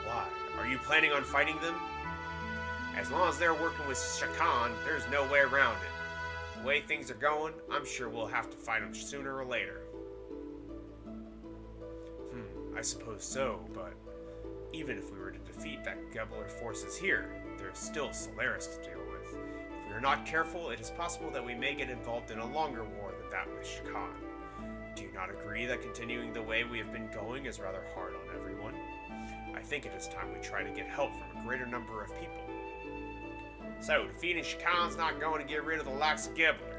Why? Are you planning on fighting them? As long as they're working with Shakan, there's no way around it. The way things are going, I'm sure we'll have to fight them sooner or later. I suppose so, but even if we were to defeat that Gebler forces here, there's still Solaris to deal with. If we are not careful, it is possible that we may get involved in a longer war than that with Shakan. Do you not agree that continuing the way we have been going is rather hard on everyone? I think it is time we try to get help from a greater number of people. So, defeating Shakan's not going to get rid of the likes of Gebler.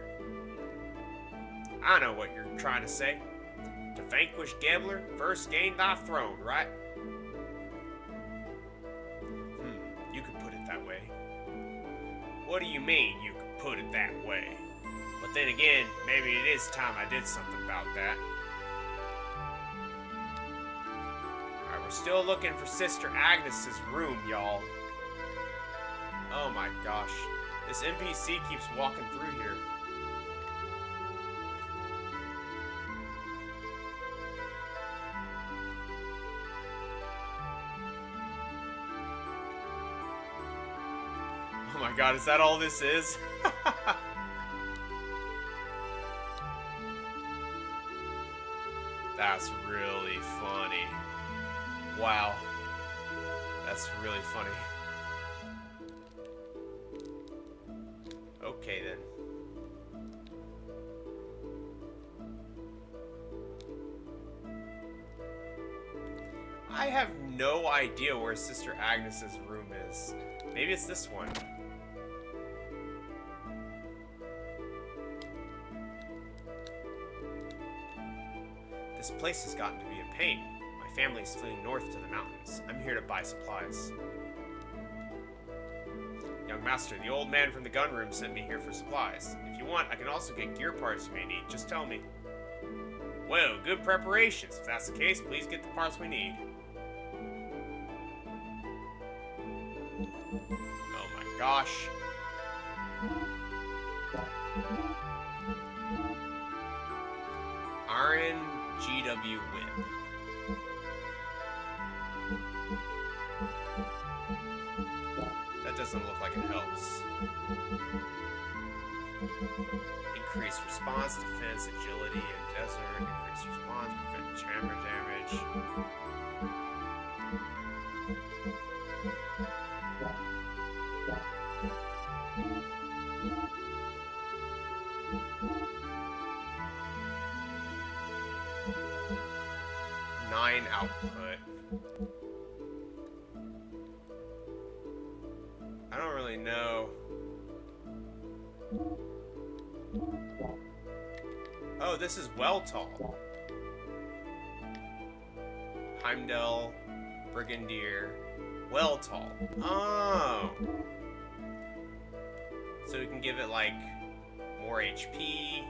I know what you're trying to say. To vanquish Gebler, first gain thy throne, right? What do you mean you could put it that way? But then again, maybe it is time I did something about that. Alright, we're still looking for Sister Agnes's room, y'all. Oh my gosh. This NPC keeps walking through here. Oh my god, is that all this is? That's really funny. Wow. That's really funny. Okay then. I have no idea where Sister Agnes's room is. Maybe it's this one. This place has gotten to be a pain. My family is fleeing north to the mountains. I'm here to buy supplies. Young master, the old man from the gun room sent me here for supplies. If you want, I can also get gear parts you may need. Just tell me. Whoa, good preparations. If that's the case, please get the parts we need. Oh my gosh. Iron GW Whip. That doesn't look like it helps. Increased response, defense, agility, and desert. Increased response, prevent hammer damage. Nine output. I don't really know. Oh, this is Weltall. Heimdall, Brigadier, Weltall. Oh. So we can give it like more HP.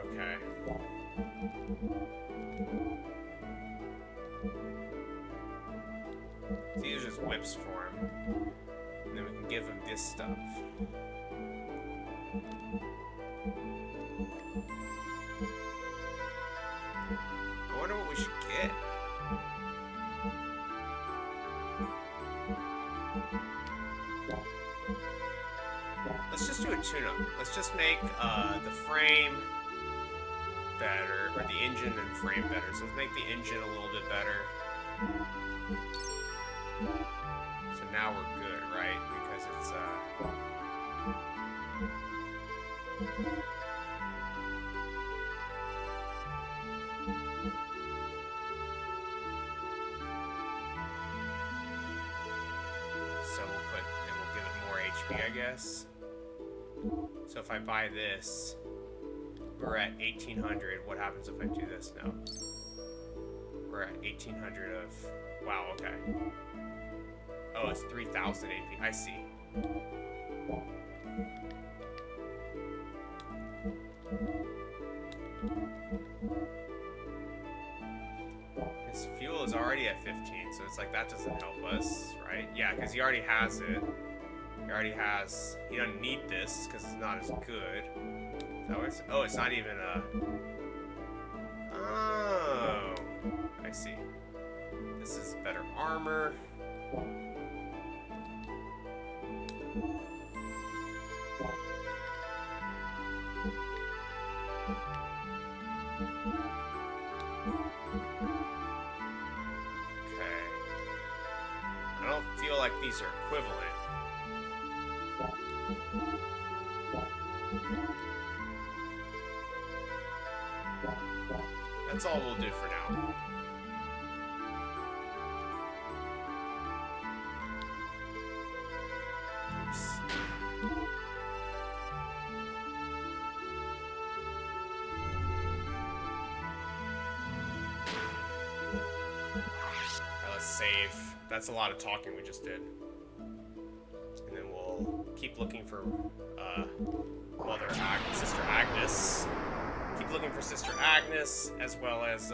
Okay. These are just whips for him. And then we can give him this stuff. I wonder what we should get. Let's just do a tune-up. Let's just make the frame better, or the engine and frame better. So let's make the engine a little bit better. So now we're good, right? Because it's so we'll give it more HP, I guess. So if I buy this, we're at 1800. What happens if I do this now? We're at 1800 of... Wow, okay. Oh, it's 3000 AP. I see. His fuel is already at 15, so it's like that doesn't help us, right? Yeah, because he already has it. He doesn't need this because it's not as good. So it's, oh, it's not even a... Oh, I see. This is better armor. Okay. I don't feel like these are equivalent. That's all we'll do for now. Oops. Let's save. That's a lot of talking we just did. And then we'll keep looking for Sister Agnes. Keep looking for Sister Agnes, as well as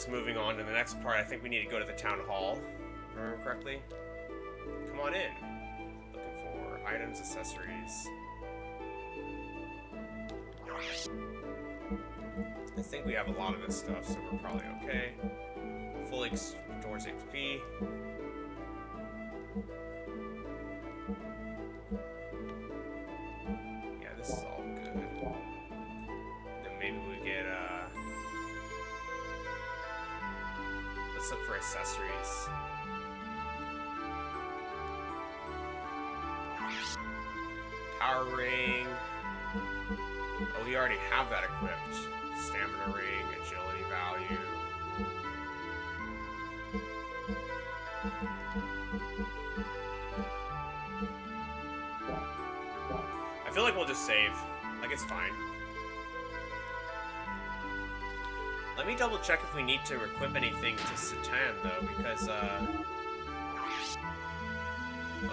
moving on to the next part. I think we need to go to the town hall. Remember correctly? Come on in. Looking for items, accessories. I think we have a lot of this stuff, so we're probably okay. Full stores XP. Yeah, this is all good. Then maybe we get let's look for accessories. Power ring. Oh, we already have that equipped. Stamina ring, agility value. I feel like we'll just save. Like, it's fine. Let me double check if we need to equip anything to Satan, though, because, oh,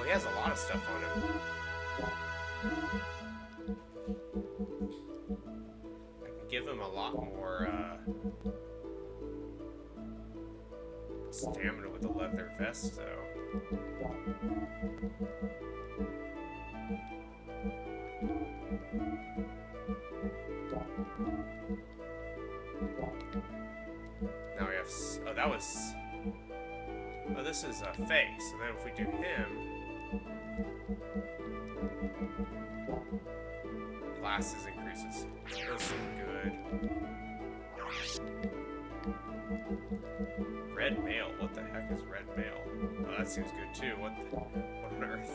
he has a lot of stuff on him. I can give him a lot more, stamina with the leather vest, though. Now we have... Oh, that was... Oh, this is Faye. So then if we do him... Glasses increases. Those seem good. Red mail? What the heck is red mail? Oh, that seems good too. What on earth?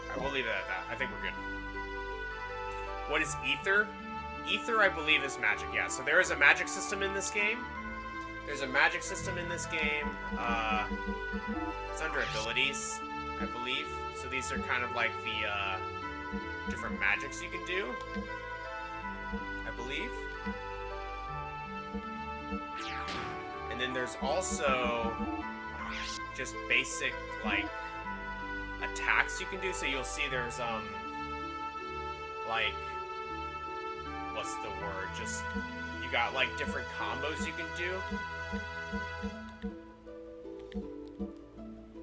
Alright, we'll leave it at that. I think we're good. What is ether? Ether, I believe, is magic. Yeah, so there is a magic system in this game. There's a magic system in this game. It's under abilities, I believe. So these are kind of like the different magics you can do, I believe. And then there's also just basic, like, attacks you can do. So you'll see there's, like, what's the word? Just, you got, like, different combos you can do.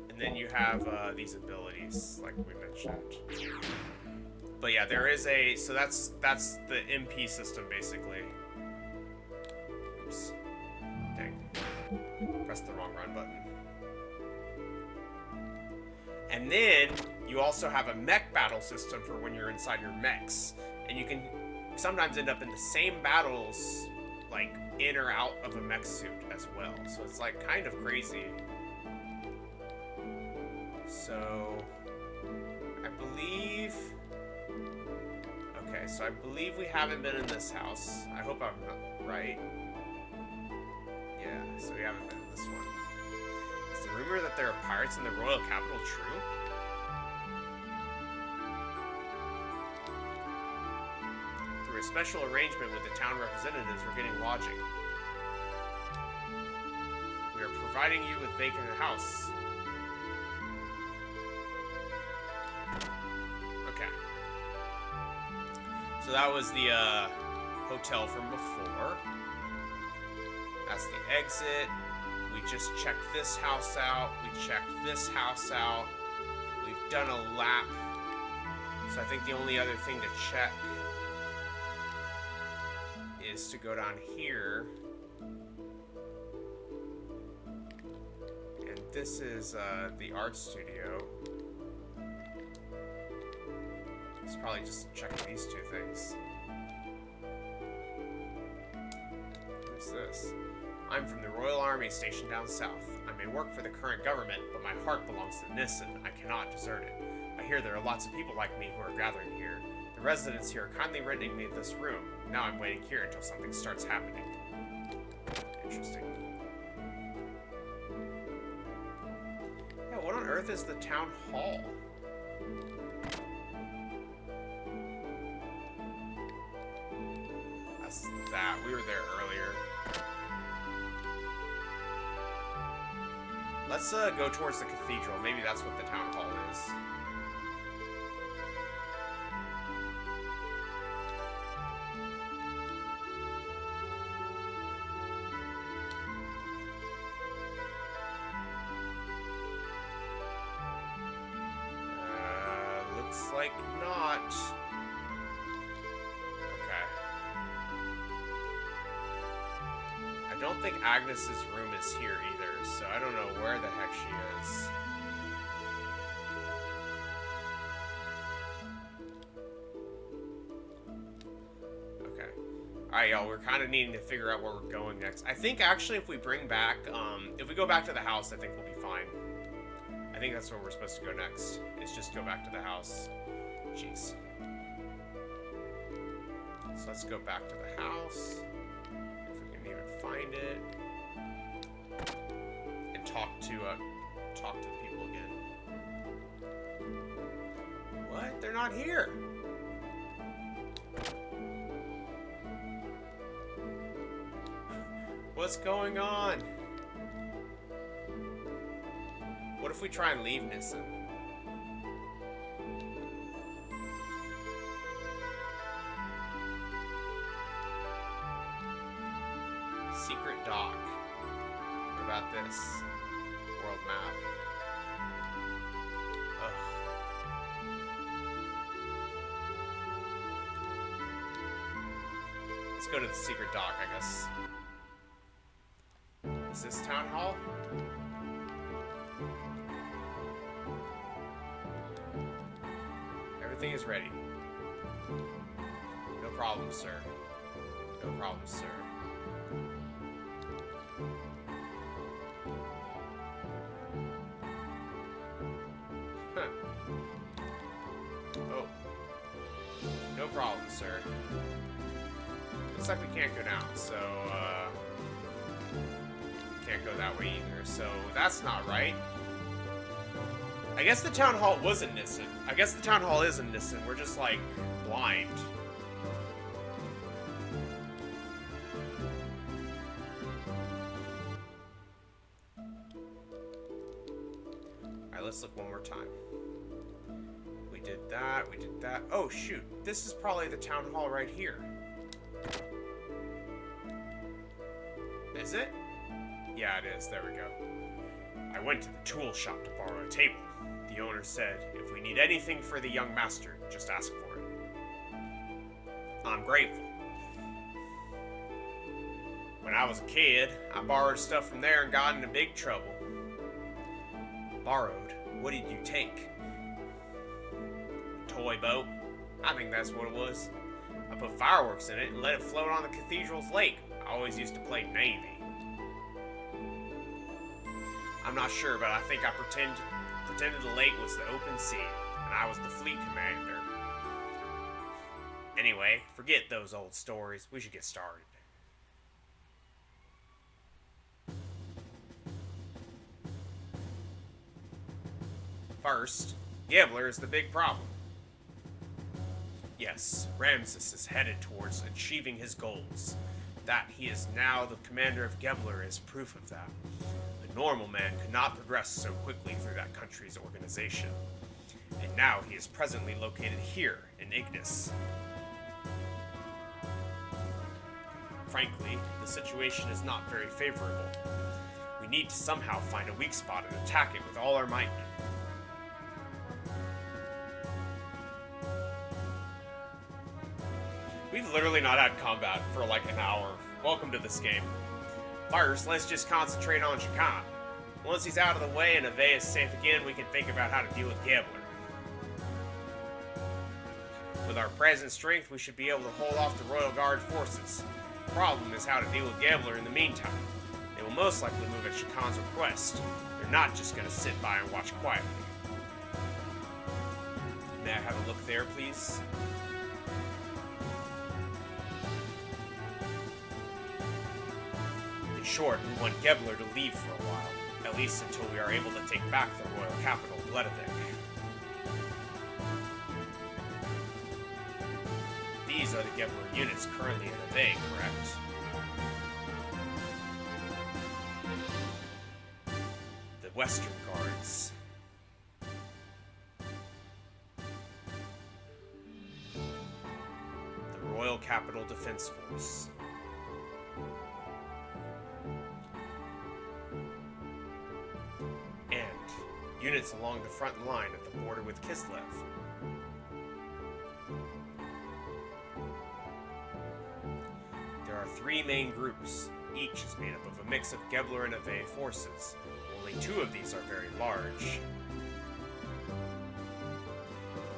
And then you have, these abilities, like we mentioned. But yeah, there is a, so that's the MP system, basically. Oops. Dang. Pressed the wrong run button. And then, you also have a mech battle system for when you're inside your mechs. And you can sometimes end up in the same battles, like, in or out of a mech suit as well. So it's, like, kind of crazy. So, I believe... Okay, so I believe we haven't been in this house. I hope I'm not right. Yeah, so we haven't been in this one. Is the rumor that there are pirates in the royal capital true? Through a special arrangement with the town representatives, we're getting lodging. We are providing you with vacant house. Okay. So that was the hotel from before. That's the exit. We just checked this house out. We checked this house out. We've done a lap. So I think the only other thing to check is to go down here. And this is the art studio. It's probably just checking these two things. What's this? I'm from the Royal Army stationed down south. I may work for the current government, but my heart belongs to Nissen. I cannot desert it. I hear there are lots of people like me who are gathering here. The residents here are kindly renting me this room. Now I'm waiting here until something starts happening. Interesting. Yeah, what on earth is the town hall? there earlier. Let's go towards the cathedral. Maybe that's what the town hall is. Looks like not. Okay. I don't think Agnes's room is here either, so I don't know where the heck she is. Okay. Alright, y'all, we're kind of needing to figure out where we're going next. I think, actually, if we bring back, if we go back to the house, I think we'll be fine. I think that's where we're supposed to go next. Is just go back to the house. Jeez. So let's go back to the house. If we can even find it. And talk to the people again. What? They're not here. What's going on? What if we try and leave Nissen? Secret dock. What about this? World map. Ugh. Let's go to the secret dock, I guess. Is this town hall? Everything is ready. No problem, sir. No problem, sir. Huh. Oh. No problem, sir. Looks like we can't go down, so, can't go that way either, so that's not right. I guess the town hall was in Nissen. I guess the town hall is in Nissen. We're just, like, blind. Alright, let's look one more time. We did that, we did that. Oh, shoot. This is probably the town hall right here. Is it? Yeah, it is. There we go. I went to the tool shop to borrow a table. The owner said, if we need anything for the young master, just ask for it. I'm grateful. When I was a kid, I borrowed stuff from there and got into big trouble. Borrowed? What did you take? A toy boat? I think that's what it was. I put fireworks in it and let it float on the cathedral's lake. I always used to play Navy. I'm not sure, but I think I pretended the lake was the open sea, and I was the fleet commander. Anyway, forget those old stories. We should get started. First, Gebler is the big problem. Yes, Ramses is headed towards achieving his goals. That he is now the commander of Gebler is proof of that. A normal man could not progress so quickly through that country's organization. And now he is presently located here in Ignis. Frankly, the situation is not very favorable. We need to somehow find a weak spot and attack it with all our might. We've literally not had combat for like an hour. Welcome to this game. First, let's just concentrate on Shakan. Once he's out of the way and Ave is safe again, we can think about how to deal with Gebler. With our present strength, we should be able to hold off the Royal Guard forces. The problem is how to deal with Gebler in the meantime. They will most likely move at Shakan's request. They're not just going to sit by and watch quietly. May I have a look there, please? In short, we want Gebler to leave for a while, at least until we are able to take back the royal capital, Bledavik. These are the Gebler units currently in Ave, correct? Western Guards. The Royal Capital Defense Force. And units along the front line at the border with Kislev. There are three main groups. Each is made up of a mix of Gebler and Ave forces. Only two of these are very large.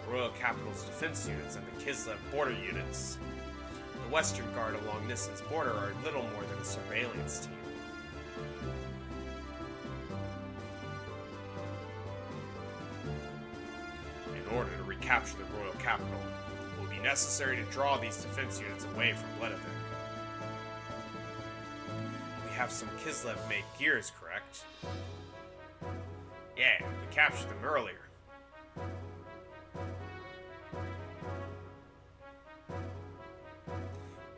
The Royal Capital's defense units and the Kislev border units. The Western Guard along Nissan's border are little more than a surveillance team. In order to recapture the Royal Capital, it will be necessary to draw these defense units away from Bledavik. We have some Kislev-made gears, correct? Yeah, we captured them earlier.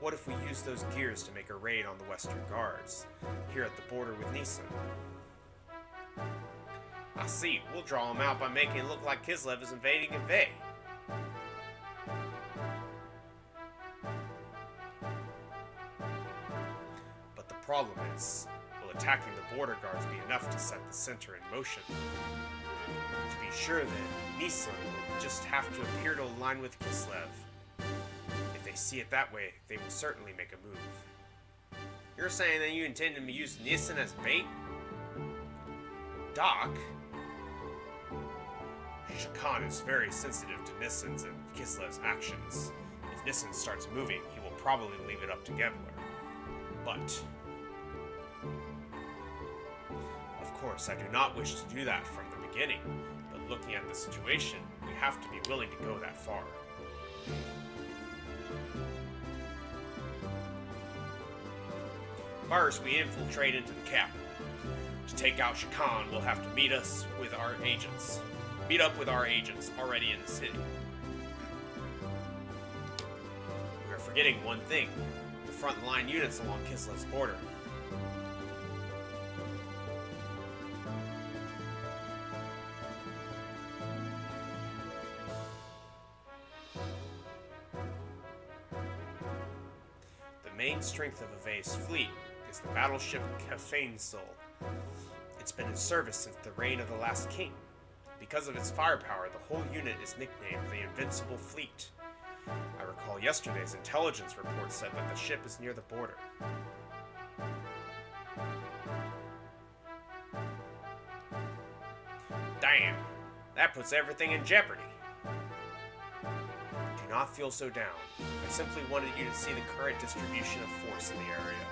What if we use those gears to make a raid on the Western Guards, here at the border with Nissan? I see, we'll draw them out by making it look like Kislev is invading Ave. But the problem is, will attacking the border guards be enough to set the center in motion? To be sure then, Nissan will just have to appear to align with Kislev. If they see it that way, they will certainly make a move. You're saying that you intend to use Nissan as bait? Doc? Shakan is very sensitive to Nissan's and Kislev's actions. If Nissan starts moving, he will probably leave it up to Gebler. But of course, I do not wish to do that from the beginning, but looking at the situation, we have to be willing to go that far. First, we infiltrate into the capital. To take out Shakan, we'll have to meet up with our agents already in the city. We are forgetting one thing: the front line units along Kislev's border. The main strength of Ave's fleet is the battleship Caffeine Soul. It's been in service since the reign of the last king. Because of its firepower, the whole unit is nicknamed the Invincible Fleet. I recall yesterday's intelligence report said that the ship is near the border. Damn, that puts everything in jeopardy. Do not feel so down. I simply wanted you to see the current distribution of force in the area.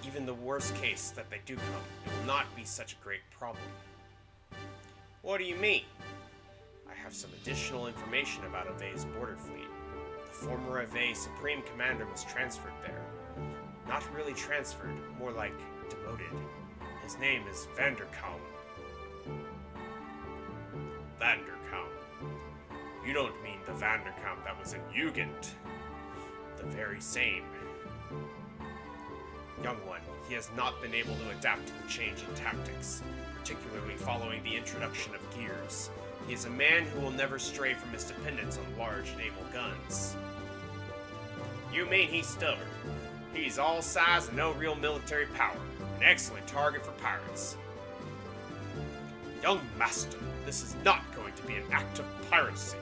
Even the worst case that they do come, it will not be such a great problem. What do you mean? I have some additional information about Ave's border fleet. The former Ave Supreme Commander was transferred there. Not really transferred, more like demoted. His name is Vanderkaum. Vanderkaum. You don't mean the Vanderkaum that was in Jugend. The very same. Young one, he has not been able to adapt to the change in tactics, particularly following the introduction of gears. He is a man who will never stray from his dependence on large naval guns. You mean he's stubborn? He's all size and no real military power. An excellent target for pirates. Young master, this is not going to be an act of piracy.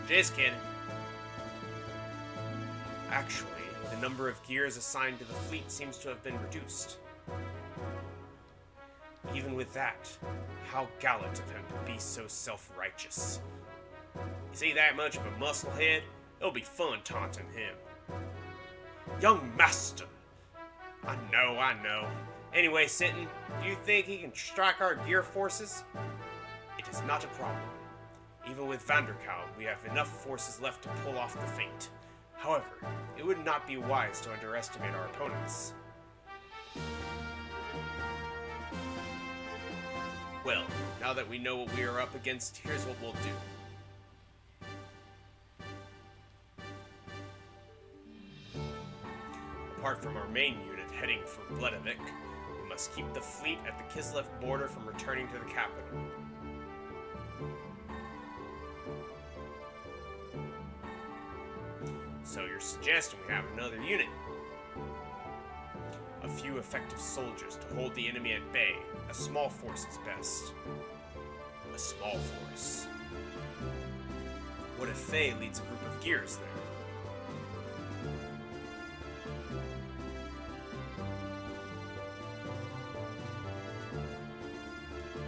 Just kidding. Actually, the number of gears assigned to the fleet seems to have been reduced. Even with that, how gallant of him to be so self-righteous. Is he that much of a musclehead? It'll be fun taunting him. Young master! I know. Anyway, Sinton, do you think he can strike our gear forces? It is not a problem. Even with Vanderkaum, we have enough forces left to pull off the feint. However, it would not be wise to underestimate our opponents. Well, now that we know what we are up against, here's what we'll do. Apart from our main unit heading for Bledavik, we must keep the fleet at the Kislev border from returning to the capital. So you're suggesting we have another unit? A few effective soldiers to hold the enemy at bay. A small force is best. A small force. What if Faye leads a group of gears there?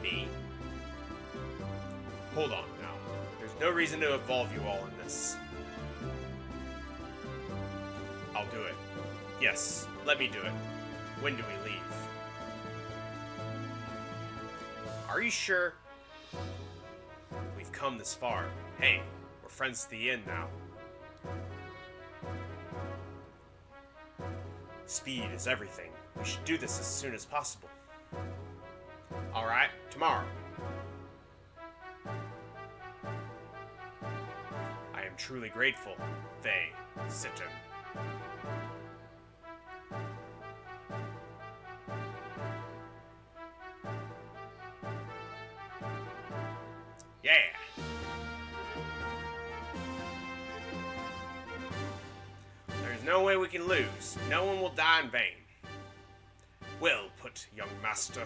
Me? Hold on now. There's no reason to involve you all in this. I'll do it. Yes, let me do it. When do we leave? Are you sure? We've come this far. Hey, we're friends to the end now. Speed is everything. We should do this as soon as possible. Alright, tomorrow. I am truly grateful, Faye, Sitten. Yeah! There's no way we can lose. No one will die in vain. Well put, young master.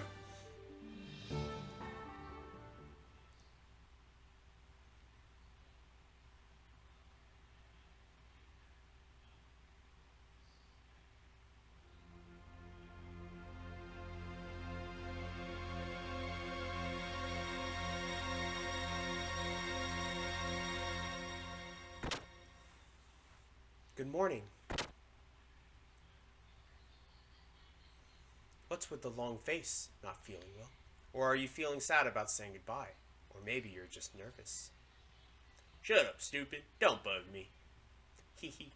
Good morning. What's with the long face? Not feeling well? Or are you feeling sad about saying goodbye? Or maybe you're just nervous. Shut up, stupid. Don't bug me. Hee hee.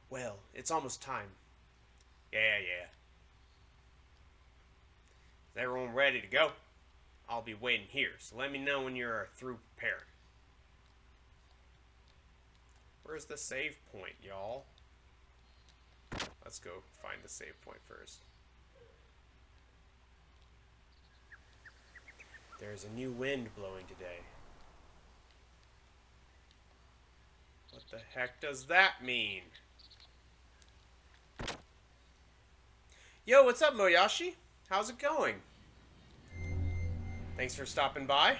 Well, it's almost time. Yeah. Is everyone ready to go? I'll be waiting here, so let me know when you're through preparing. Where's the save point, y'all? Let's go find the save point first. There's a new wind blowing today. What the heck does that mean? Yo, what's up, Moyashi? How's it going? Thanks for stopping by.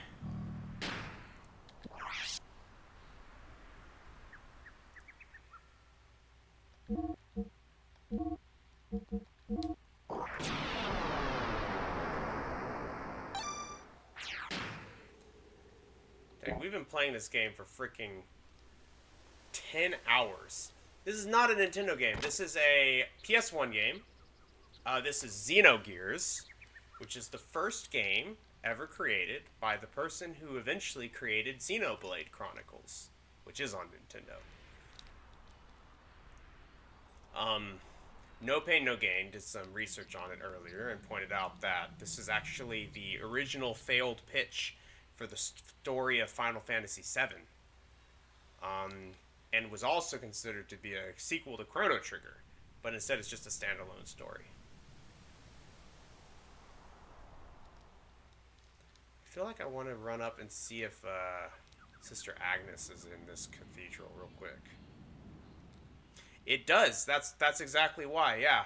Dang, we've been playing this game for freaking 10 hours. This is not a Nintendo game. This is a PS1 game. This is Xenogears, which is the first game ever created by the person who eventually created Xenoblade Chronicles, which is on Nintendo. No Pain No Gain did some research on it earlier and pointed out that this is actually the original failed pitch for the story of Final Fantasy VII, and was also considered to be a sequel to Chrono Trigger, but instead it's just a standalone story. I feel like I want to run up and see if Sister Agnes is in this cathedral real quick. It does. That's exactly why, yeah.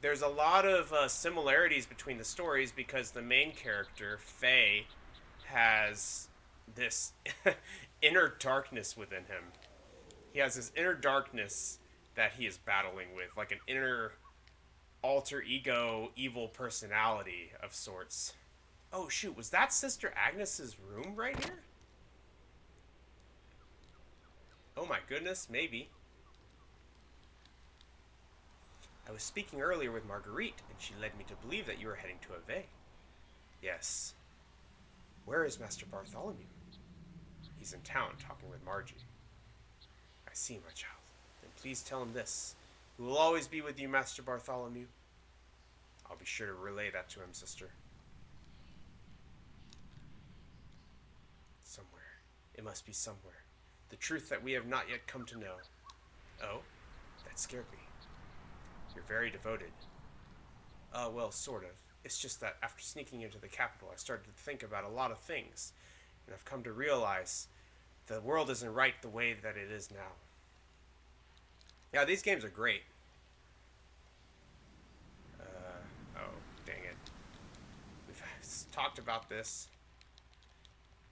There's a lot of similarities between the stories because the main character, Faye, has this inner darkness within him. He has this inner darkness that he is battling with, like an inner alter ego evil personality of sorts. Oh shoot, was that Sister Agnes's room right here? Oh my goodness, maybe. I was speaking earlier with Marguerite, and she led me to believe that you were heading to Ave. Yes. Where is Master Bartholomew? He's in town talking with Margie. I see, my child. Then please tell him this. We will always be with you, Master Bartholomew. I'll be sure to relay that to him, sister. Somewhere. It must be somewhere. The truth that we have not yet come to know. Oh? That scared me. You're very devoted. Well, sort of. It's just that after sneaking into the capital, I started to think about a lot of things, and I've come to realize the world isn't right the way that it is now. Yeah, these games are great. Oh, dang it. We've talked about this.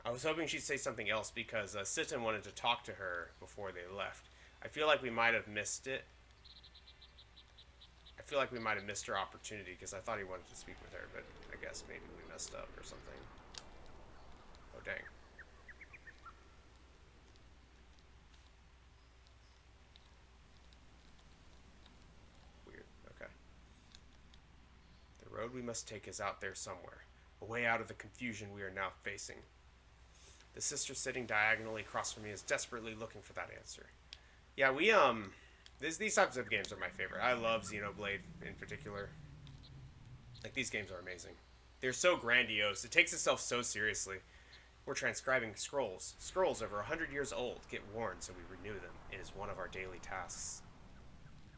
I was hoping she'd say something else because Sitton wanted to talk to her before they left. I feel like we might have missed it. I feel like we might have missed her opportunity because I thought he wanted to speak with her, but I guess maybe we messed up or something. Oh, dang. Weird. Okay. The road we must take is out there somewhere, a way out of the confusion we are now facing. The sister sitting diagonally across from me is desperately looking for that answer. Yeah, these types of games are my favorite. I love Xenoblade in particular. Like, these games are amazing. They're so grandiose. It takes itself so seriously. We're transcribing scrolls. Scrolls over 100 years old get worn, so we renew them. It is one of our daily tasks.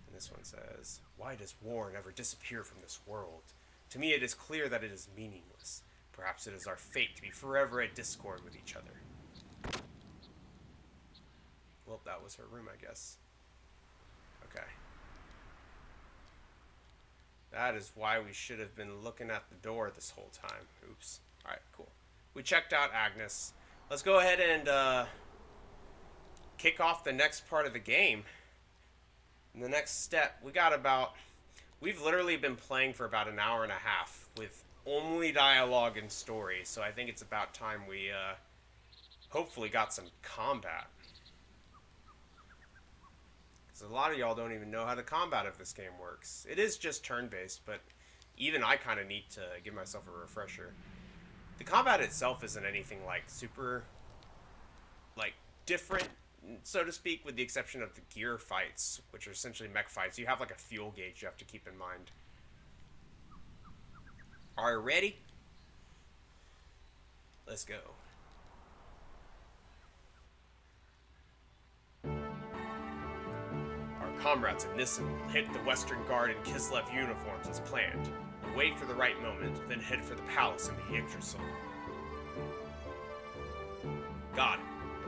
And this one says, why does war never disappear from this world? To me, it is clear that it is meaningless. Perhaps it is our fate to be forever at discord with each other. Well, that was her room, I guess. Okay. That is why we should have been looking at the door this whole time. Oops. Alright, cool. We checked out Agnes. Let's go ahead and kick off the next part of the game. And the next step, we've literally been playing for about an hour and a half with only dialogue and story, so I think it's about time we hopefully got some combat. Because a lot of y'all don't even know how the combat of this game works. It is just turn-based, but even I kind of need to give myself a refresher. The combat itself isn't anything like super different, so to speak, with the exception of the gear fights, which are essentially mech fights. You have like a fuel gauge you have to keep in mind. Are you ready? Let's go. Our comrades in Nissen will hit the Western Guard in Kislev uniforms as planned. We'll wait for the right moment, then head for the palace in the Yggdrasil. Got it.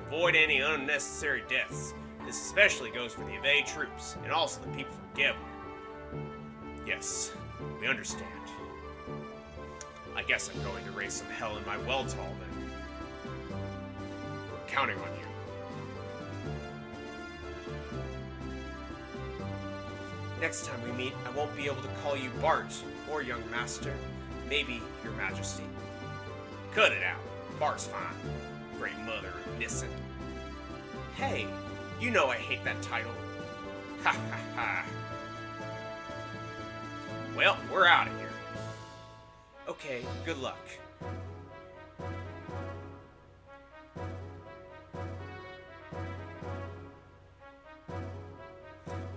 Avoid any unnecessary deaths. This especially goes for the Ave troops, and also the people from Gebel. Yes, we understand. I guess I'm going to raise some hell in my Weltall then. I'm counting on you. Next time we meet, I won't be able to call you Bart or Young Master. Maybe Your Majesty. Cut it out. Bart's fine. Great Mother of Nissen. Hey, you know I hate that title. Ha ha ha. Well, we're out of here. Okay, good luck.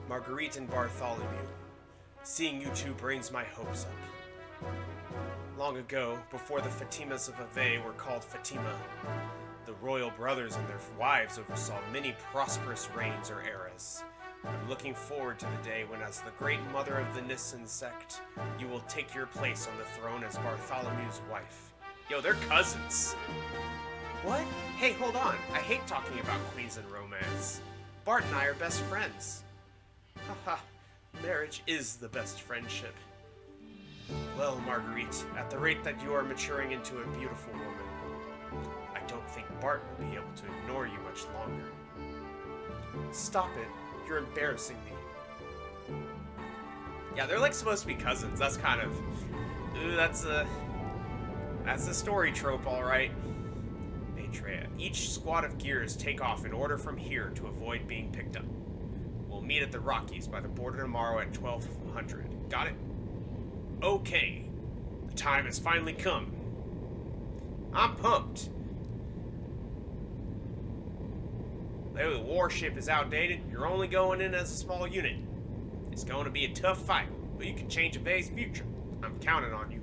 Marguerite and Bartholomew. Seeing you two brings my hopes up. Long ago, before the Fatimas of Ave were called Fatima, the royal brothers and their wives oversaw many prosperous reigns or eras. I'm looking forward to the day when, as the great mother of the Nissen sect, you will take your place on the throne as Bartholomew's wife. Yo, they're cousins. What? Hey, hold on. I hate talking about queens and romance. Bart and I are best friends. Haha, marriage is the best friendship. Well, Marguerite, at the rate that you are maturing into a beautiful woman, I don't think Bart will be able to ignore you much longer. Stop it. You're embarrassing me. Yeah, they're like supposed to be cousins. That's kind of... Ooh, that's a story trope, alright. Maitreya. Each squad of gears take off in order from here to avoid being picked up. We'll meet at the Rockies by the border tomorrow at 1200. Got it? Okay. The time has finally come. I'm pumped. The warship is outdated. You're only going in as a small unit. It's going to be a tough fight, but you can change Ave's future. I'm counting on you.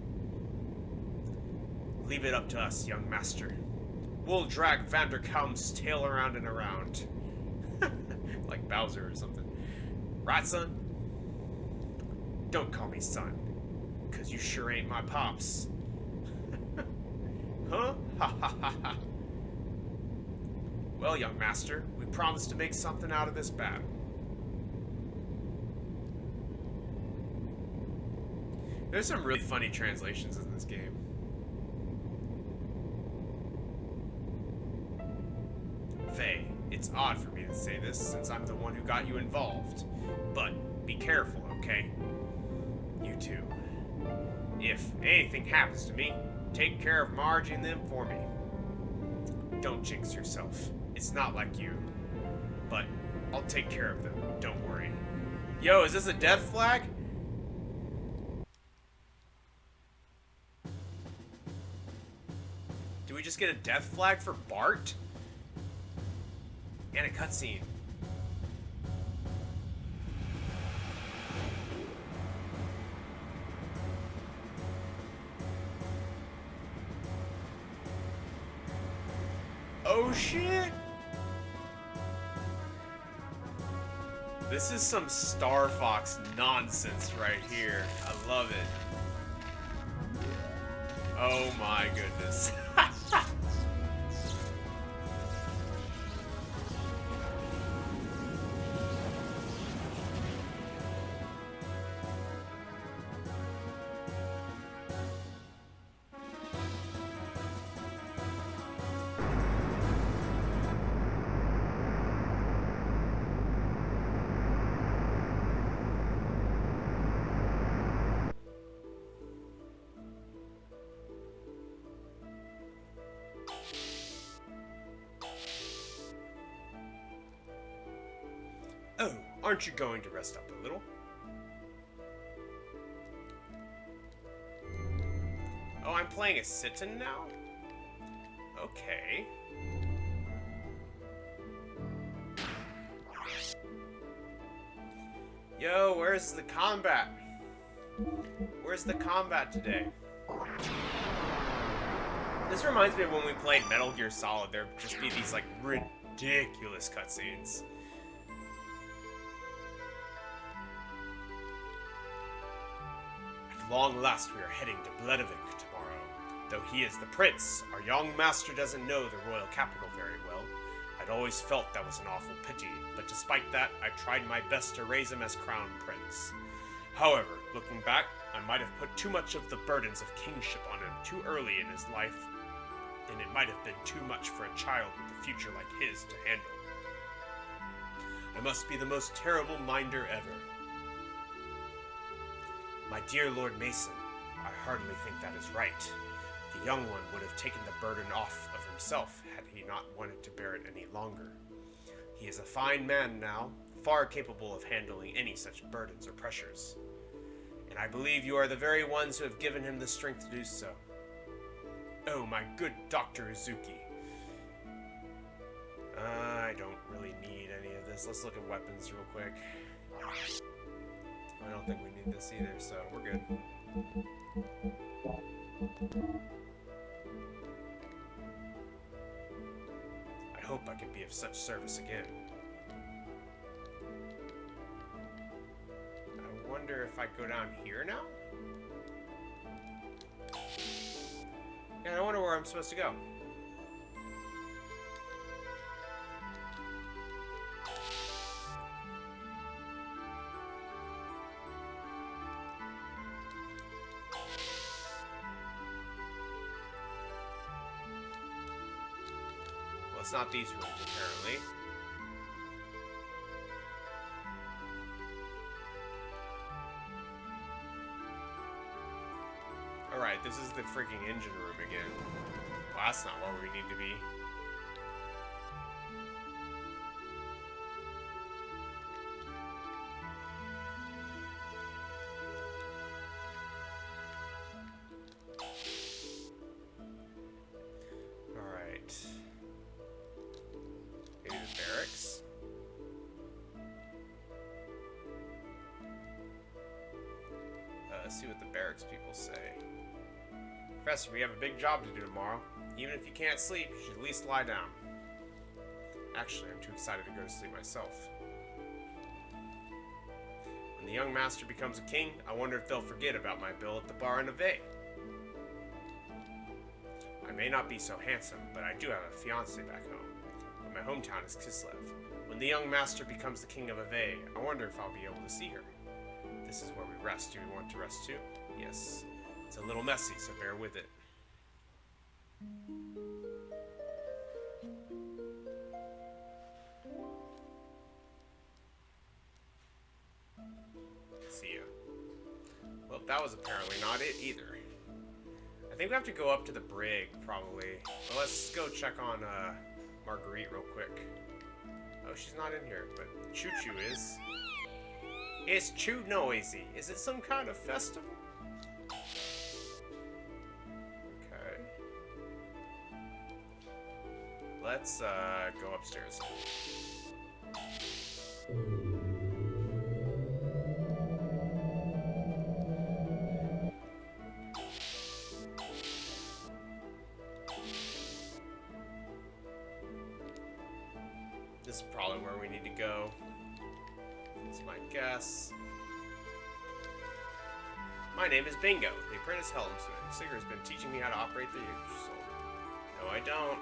Leave it up to us, young master. We'll drag Vanderkamp's tail around and around. Like Bowser or something. Right, son? Don't call me son, 'cause you sure ain't my pops. Huh? Ha ha ha ha. Well, young master, we promised to make something out of this battle. There's some really funny translations in this game. Faye, it's odd for me to say this since I'm the one who got you involved. But be careful, okay? You two. If anything happens to me, take care of Margie and them for me. Don't jinx yourself. It's not like you. But I'll take care of them. Don't worry. Yo, is this a death flag? Do we just get a death flag for Bart? And a cutscene. Oh shit! This is some Star Fox nonsense right here. I love it. Oh my goodness. Oh, aren't you going to rest up a little? Oh, I'm playing a sit-in now? Okay. Yo, where's the combat? Where's the combat today? This reminds me of when we played Metal Gear Solid. There'd just be these, like, ridiculous cutscenes. At long last we are heading to Bledovik tomorrow. Though he is the prince, our young master doesn't know the royal capital very well. I'd always felt that was an awful pity, but despite that, I tried my best to raise him as crown prince. However, looking back, I might have put too much of the burdens of kingship on him too early in his life, and it might have been too much for a child with a future like his to handle. I must be the most terrible minder ever. My dear Lord Mason, I hardly think that is right. The young one would have taken the burden off of himself had he not wanted to bear it any longer. He is a fine man now, far capable of handling any such burdens or pressures. And I believe you are the very ones who have given him the strength to do so. Oh, my good Dr. Uzuki. I don't really need any of this. Let's look at weapons real quick. I don't think we need this either, so we're good. I hope I can be of such service again. I wonder if I go down here now? Yeah, I wonder where I'm supposed to go. Well, it's not these rooms, apparently. Alright, this is the freaking engine room again. Well, that's not where we need to be. Alright. Maybe the barracks? Let's see what the barracks people say. Professor, we have a big job to do tomorrow. Even if you can't sleep, you should at least lie down. Actually, I'm too excited to go to sleep myself. When the young master becomes a king, I wonder if they'll forget about my bill at the bar in Ave. I may not be so handsome, but I do have a fiancée back home. And my hometown is Kislev. When the young master becomes the king of Ave, I wonder if I'll be able to see her. This is where we rest. Do we want to rest too? Yes. It's a little messy, so bear with it. See ya. Well, that was apparently not it either. I think we have to go up to the brig, probably. But let's go check on Marguerite real quick. Oh, she's not in here, but Choo Choo is. It's too noisy. Is it some kind of festival? Okay. Let's go upstairs. This is probably where we need to go. That's my guess. My name is Bingo, the apprentice helmsman. Sigurd has been teaching me how to operate the Yggdrasil. No, I don't.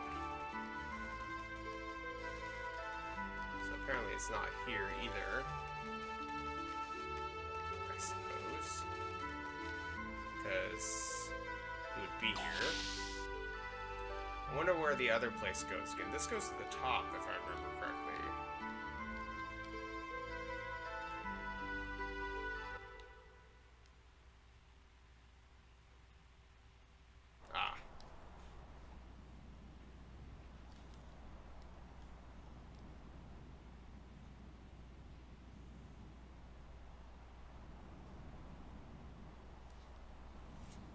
So apparently it's not here either. I suppose. Because it would be here. I wonder where the other place goes again. This goes to the top, if I remember correctly. Ah.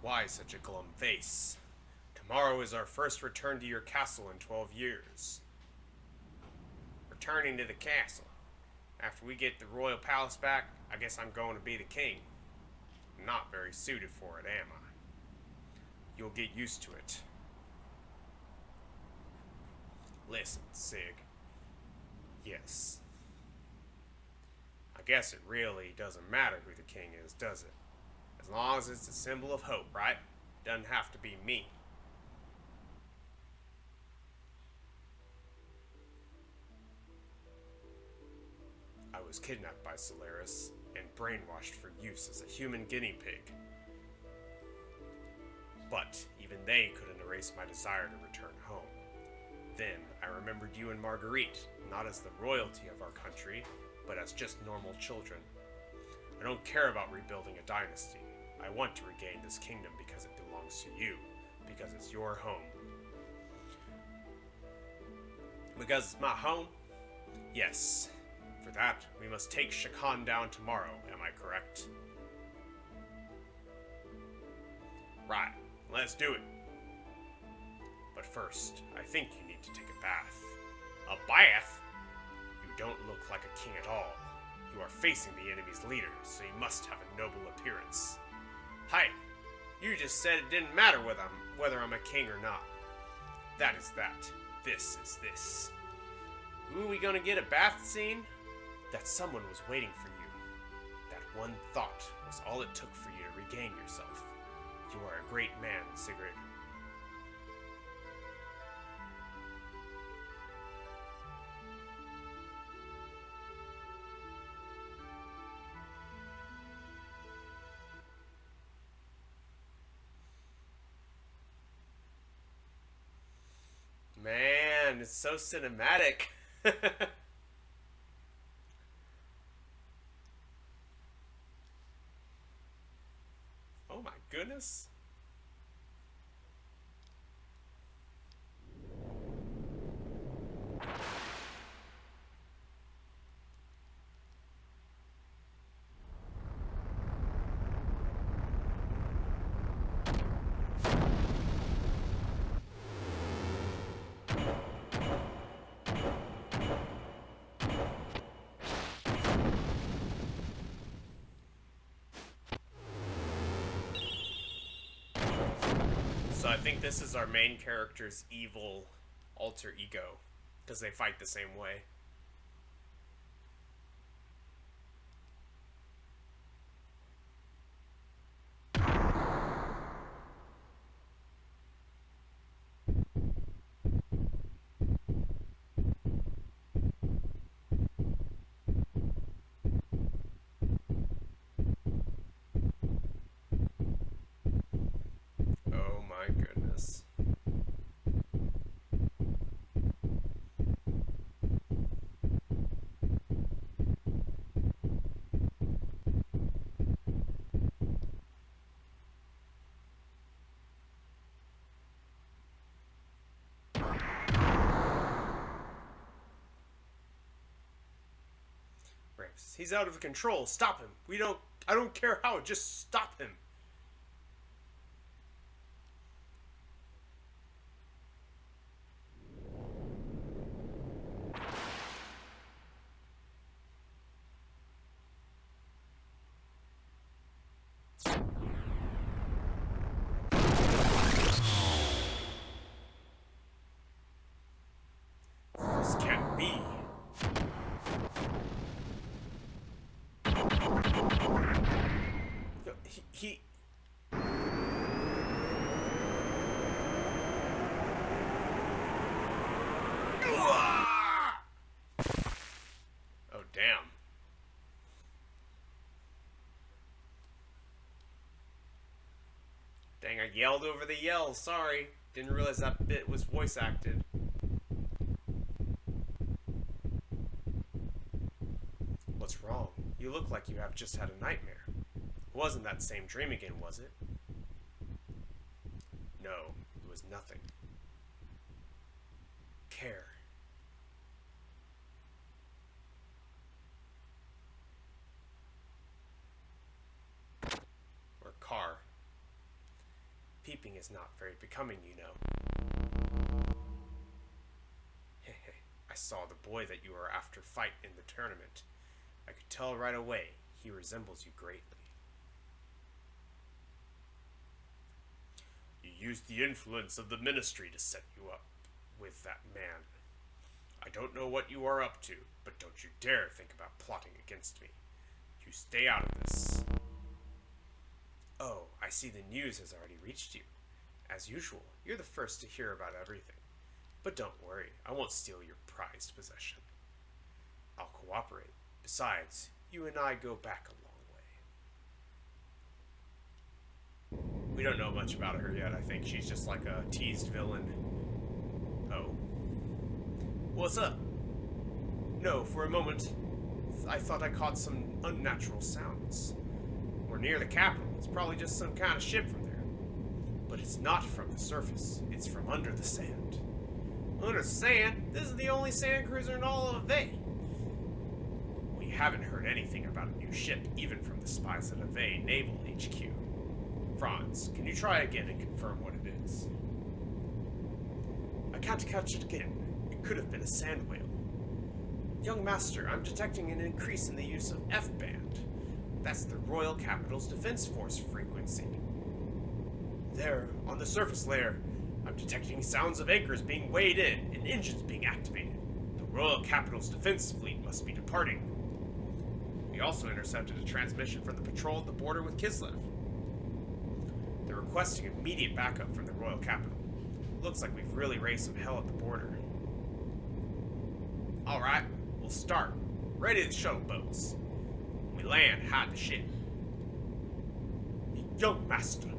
Why such a glum face? Tomorrow is our first return to your castle in 12 years. Returning to the castle. After we get the royal palace back, I guess I'm going to be the king. I'm not very suited for it, am I? You'll get used to it. Listen, Sig. Yes. I guess it really doesn't matter who the king is, does it? As long as it's a symbol of hope, right? Doesn't have to be me. I was kidnapped by Solaris and brainwashed for use as a human guinea pig. But even they couldn't erase my desire to return home. Then I remembered you and Marguerite, not as the royalty of our country, but as just normal children. I don't care about rebuilding a dynasty. I want to regain this kingdom because it belongs to you, because it's your home. Because it's my home? Yes. For that, we must take Shakan down tomorrow, am I correct? Right, let's do it. But first, I think you need to take a bath. A bath? You don't look like a king at all. You are facing the enemy's leader, so you must have a noble appearance. Hi, you just said it didn't matter whether I'm a king or not. That is that. This is this. Who are we gonna get a bath scene? That someone was waiting for you. That one thought was all it took for you to regain yourself. You are a great man, Sigurd. Man, it's so cinematic. Oh my goodness. So I think this is our main character's evil alter ego, because they fight the same way. lives. He's out of control. Stop him. I don't care how. Just stop him. This can't be. He... Oh, damn. Dang, I yelled over the yell. Sorry. Didn't realize that bit was voice acted. What's wrong? You look like you have just had a nightmare. It wasn't that same dream again, was it? No, it was nothing. Care. Or car. Peeping is not very becoming, you know. I saw the boy that you were after fight in the tournament. I could tell right away he resembles you greatly. You used the influence of the ministry to set you up with that man. I don't know what you are up to, but don't you dare think about plotting against me. You stay out of this. Oh, I see the news has already reached you. As usual, you're the first to hear about everything. But don't worry, I won't steal your prized possession. I'll cooperate. Besides, you and I go back a long way. We don't know much about her yet. I think she's just like a teased villain. Oh. What's up? No, for a moment, I thought I caught some unnatural sounds. We're near the capital. It's probably just some kind of ship from there. But it's not from the surface. It's from under the sand. Under the sand? This is the only sand cruiser in all of Ave. We haven't heard anything about a new ship, even from the spies at Ave Naval HQ. Franz, can you try again and confirm what it is? I can't catch it again. It could have been a sand whale. Young Master, I'm detecting an increase in the use of F-band. That's the Royal Capital's Defense Force frequency. There, on the surface layer, I'm detecting sounds of anchors being weighed in and engines being activated. The Royal Capital's defense fleet must be departing. We also intercepted a transmission from the patrol at the border with Kislev. They're requesting immediate backup from the Royal Capital. Looks like we've really raised some hell at the border. Alright, we'll start. Ready the shuttle boats. When we land, hide the ship. Young Master,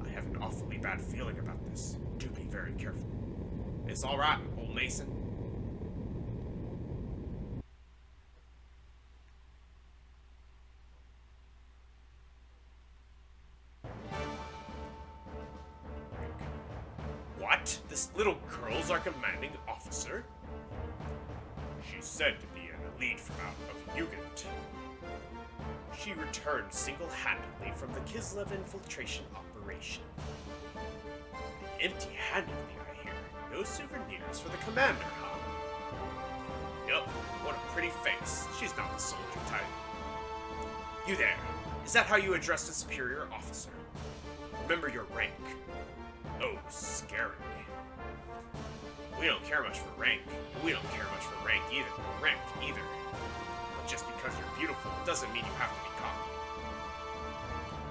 I have an awfully bad feeling about this. Do be very careful. It's alright, old Mason. What? This little girl's our commanding officer? She's said to be an elite from out of Jugend. She returned single-handedly from the Kislev infiltration operation. Empty-handedly, I hear. No souvenirs for the commander, huh? Yup, what a pretty face. She's not the soldier type. You there. Is that how you address a superior officer? Remember your rank. Oh, scary. We don't care much for rank. We don't care much for rank either. But just because you're beautiful doesn't mean you have to be cocky.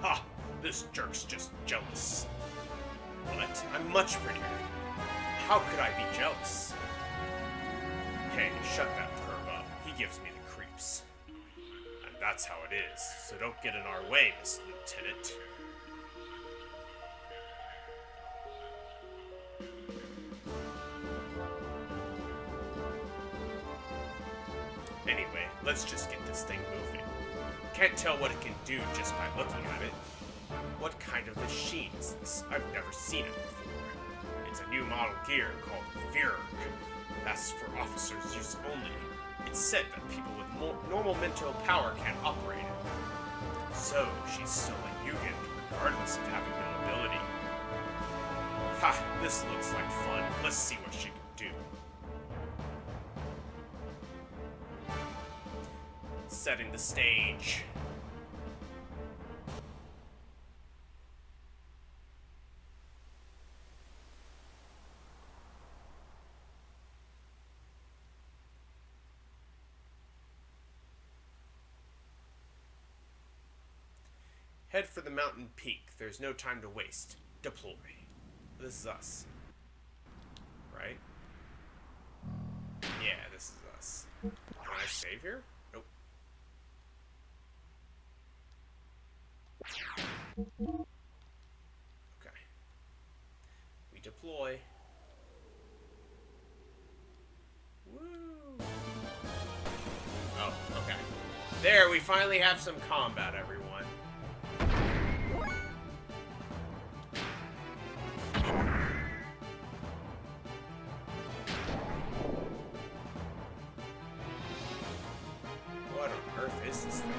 Ha! This jerk's just jealous. What? I'm much prettier. How could I be jealous? Hey, shut that perv up. He gives me the creeps. And that's how it is, so don't get in our way, Miss Lieutenant. Anyway, let's just get this thing moving. Can't tell what it can do just by looking at it. What kind of machine is this? I've never seen it before. It's a new model gear called Virg. That's for officers' use only. It's said that people with normal mental power can't operate it. So, she's still a Yugen, regardless of having no ability. Ha! This looks like fun. Let's see what she can do. Setting the stage. Head for the mountain peak. There's no time to waste. Deploy. This is us. Right? Yeah, this is us. Can I save here? Nope. Okay. We deploy. Woo! Oh, okay. There, we finally have some combat, everyone. What on earth is this thing?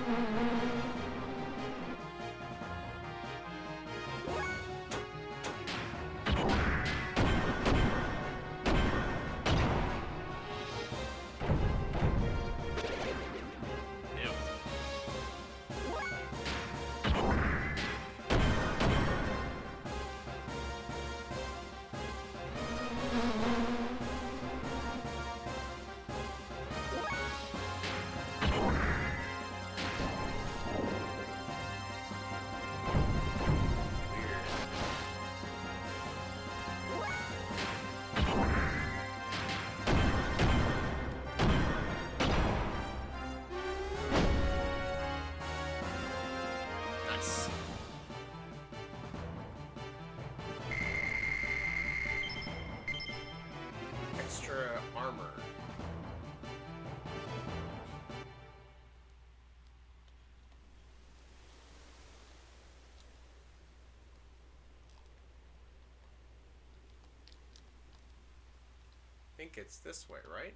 Extra armor. I think it's this way, right?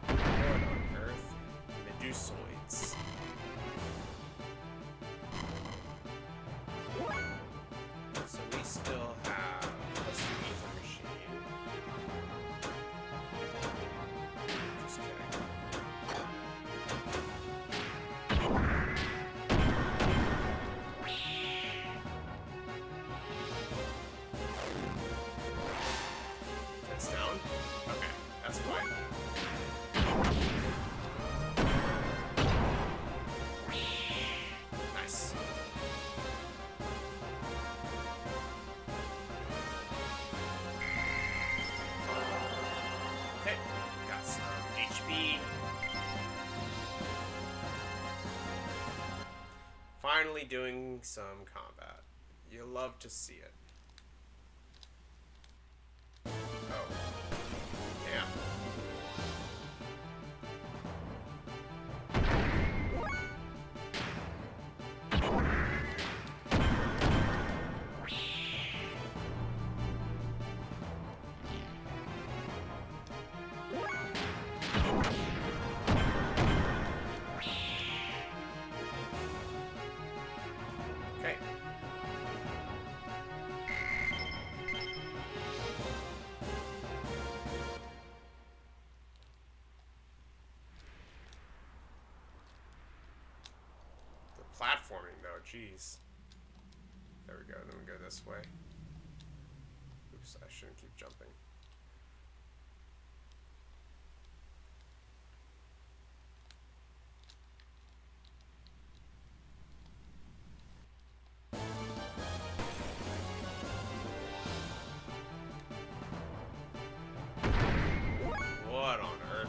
What on earth? Medusoids. So we still have a ether machine. Just kidding. That's down? Okay, that's fine. Nice. Okay, got some HP. Finally doing some combat. You love to see it. Oh. Damn. Okay. The platforming though, jeez. There we go, then we go this way. Oops, I shouldn't keep jumping. What on earth?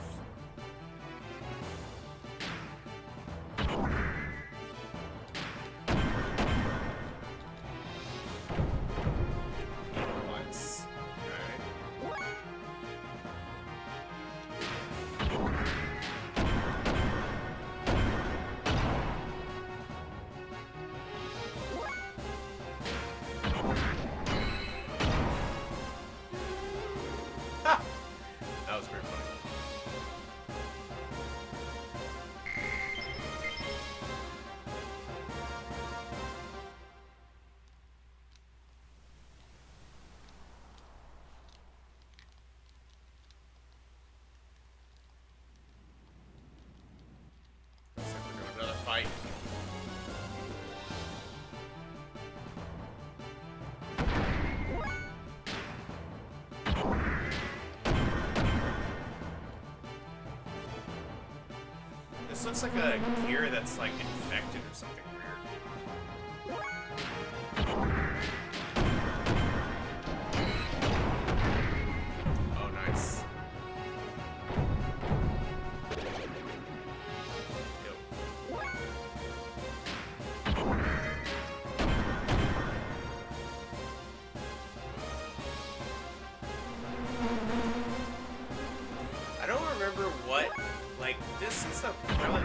Lights. Okay. looks like a gear that's like infected or something weird. Oh, nice. I don't remember what, like, this is a really...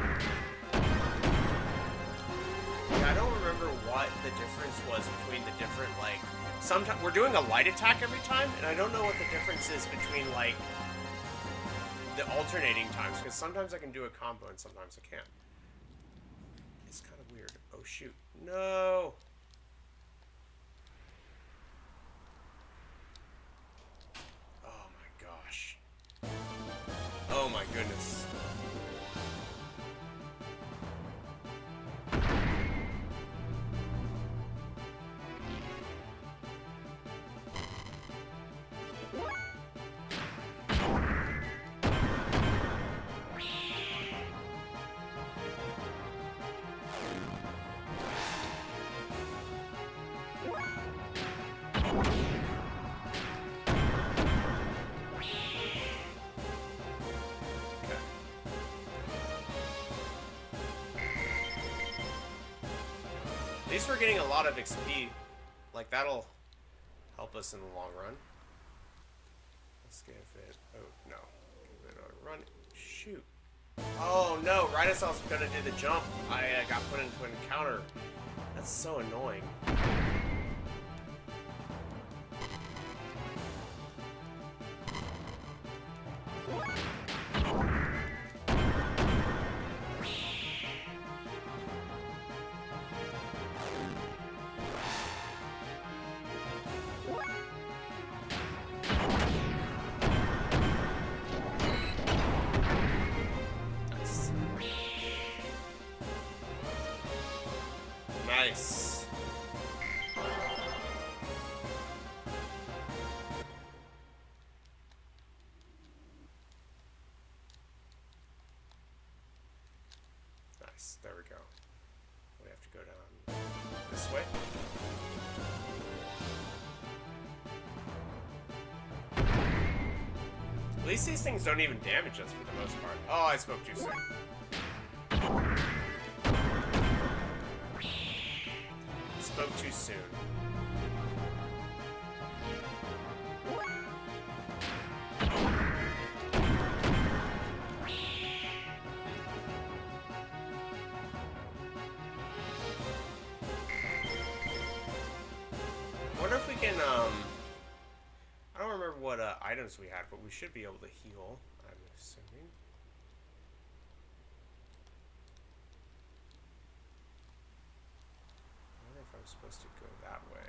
Yeah, I don't remember what the difference was between the different, like... Sometimes we're doing a light attack every time, and I don't know what the difference is between, like, the alternating times, because sometimes I can do a combo and sometimes I can't. It's kind of weird. Oh, shoot. No! Oh, my gosh. Oh, my goodness. At least we're getting a lot of XP. Like, that'll help us in the long run. Let's give it... Oh, no. Give it a run. Shoot. Oh, no. Right as I was going to do the jump, I got put into an encounter. That's so annoying. Nice. Nice. There we go. We have to go down this way. At least these things don't even damage us for the most part. Oh, I spoke too soon. Spoke too soon. I wonder if we can, I don't remember what items we had, but we should be able to heal, I'm assuming. I wonder if I'm supposed to go that way.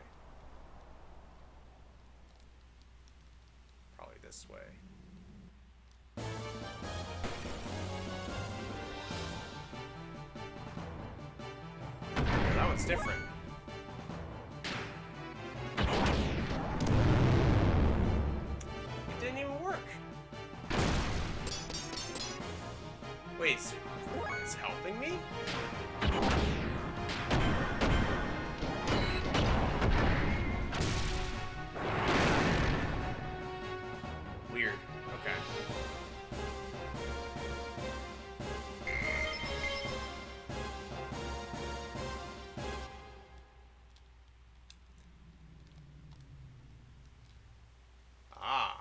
Probably this way. Oh, that one's different. It didn't even work. Wait, it's helping me? Weird. Okay. Ah.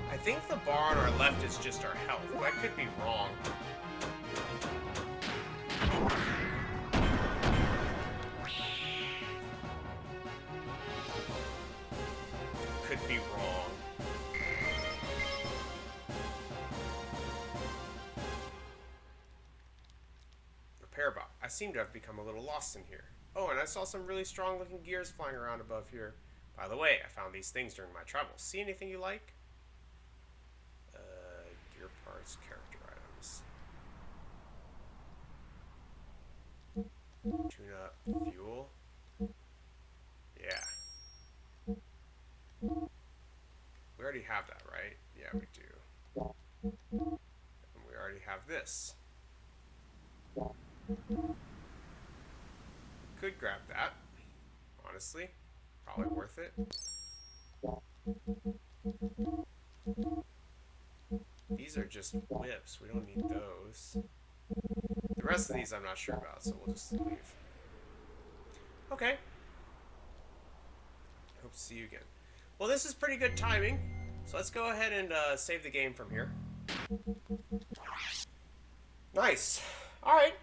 I think the bar on our left is just our health, but I could be wrong. Could be wrong. Repair bot. I seem to have become a little lost in here. Oh, and I saw some really strong looking gears flying around above here. By the way, I found these things during my travels. See anything you like? Gear parts, character items. Tune up, fuel. Yeah. We already have that, right? Yeah, we do. And we already have this. Could grab that. Honestly. Probably worth it. These are just whips. We don't need those. The rest of these I'm not sure about, so we'll just leave. Okay. Hope to see you again. Well, this is pretty good timing. So let's go ahead and save the game from here. Nice. Alright.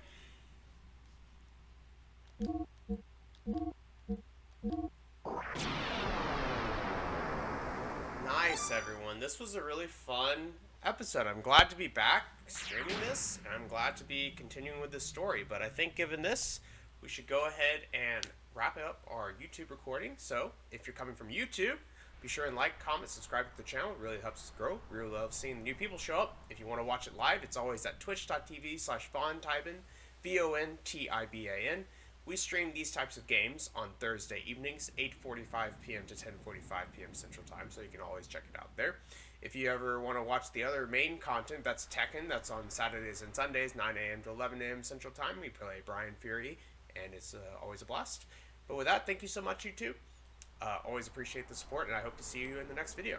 Nice, everyone. This was a really fun episode. I'm glad to be back streaming this, and I'm glad to be continuing with this story. But I think given this, we should go ahead and wrap up our YouTube recording. So, if you're coming from YouTube, be sure and like, comment, subscribe to the channel. It really helps us grow. We really love seeing new people show up. If you want to watch it live, it's always at twitch.tv/VonTiban, VONTIBAN. We stream these types of games on Thursday evenings, 8:45 p.m. to 10:45 p.m. Central Time, so you can always check it out there. If you ever want to watch the other main content, that's Tekken. That's on Saturdays and Sundays, 9 a.m. to 11 a.m. Central Time. We play Brian Fury, and it's always a blast. But with that, thank you so much, YouTube. Always appreciate the support, and I hope to see you in the next video.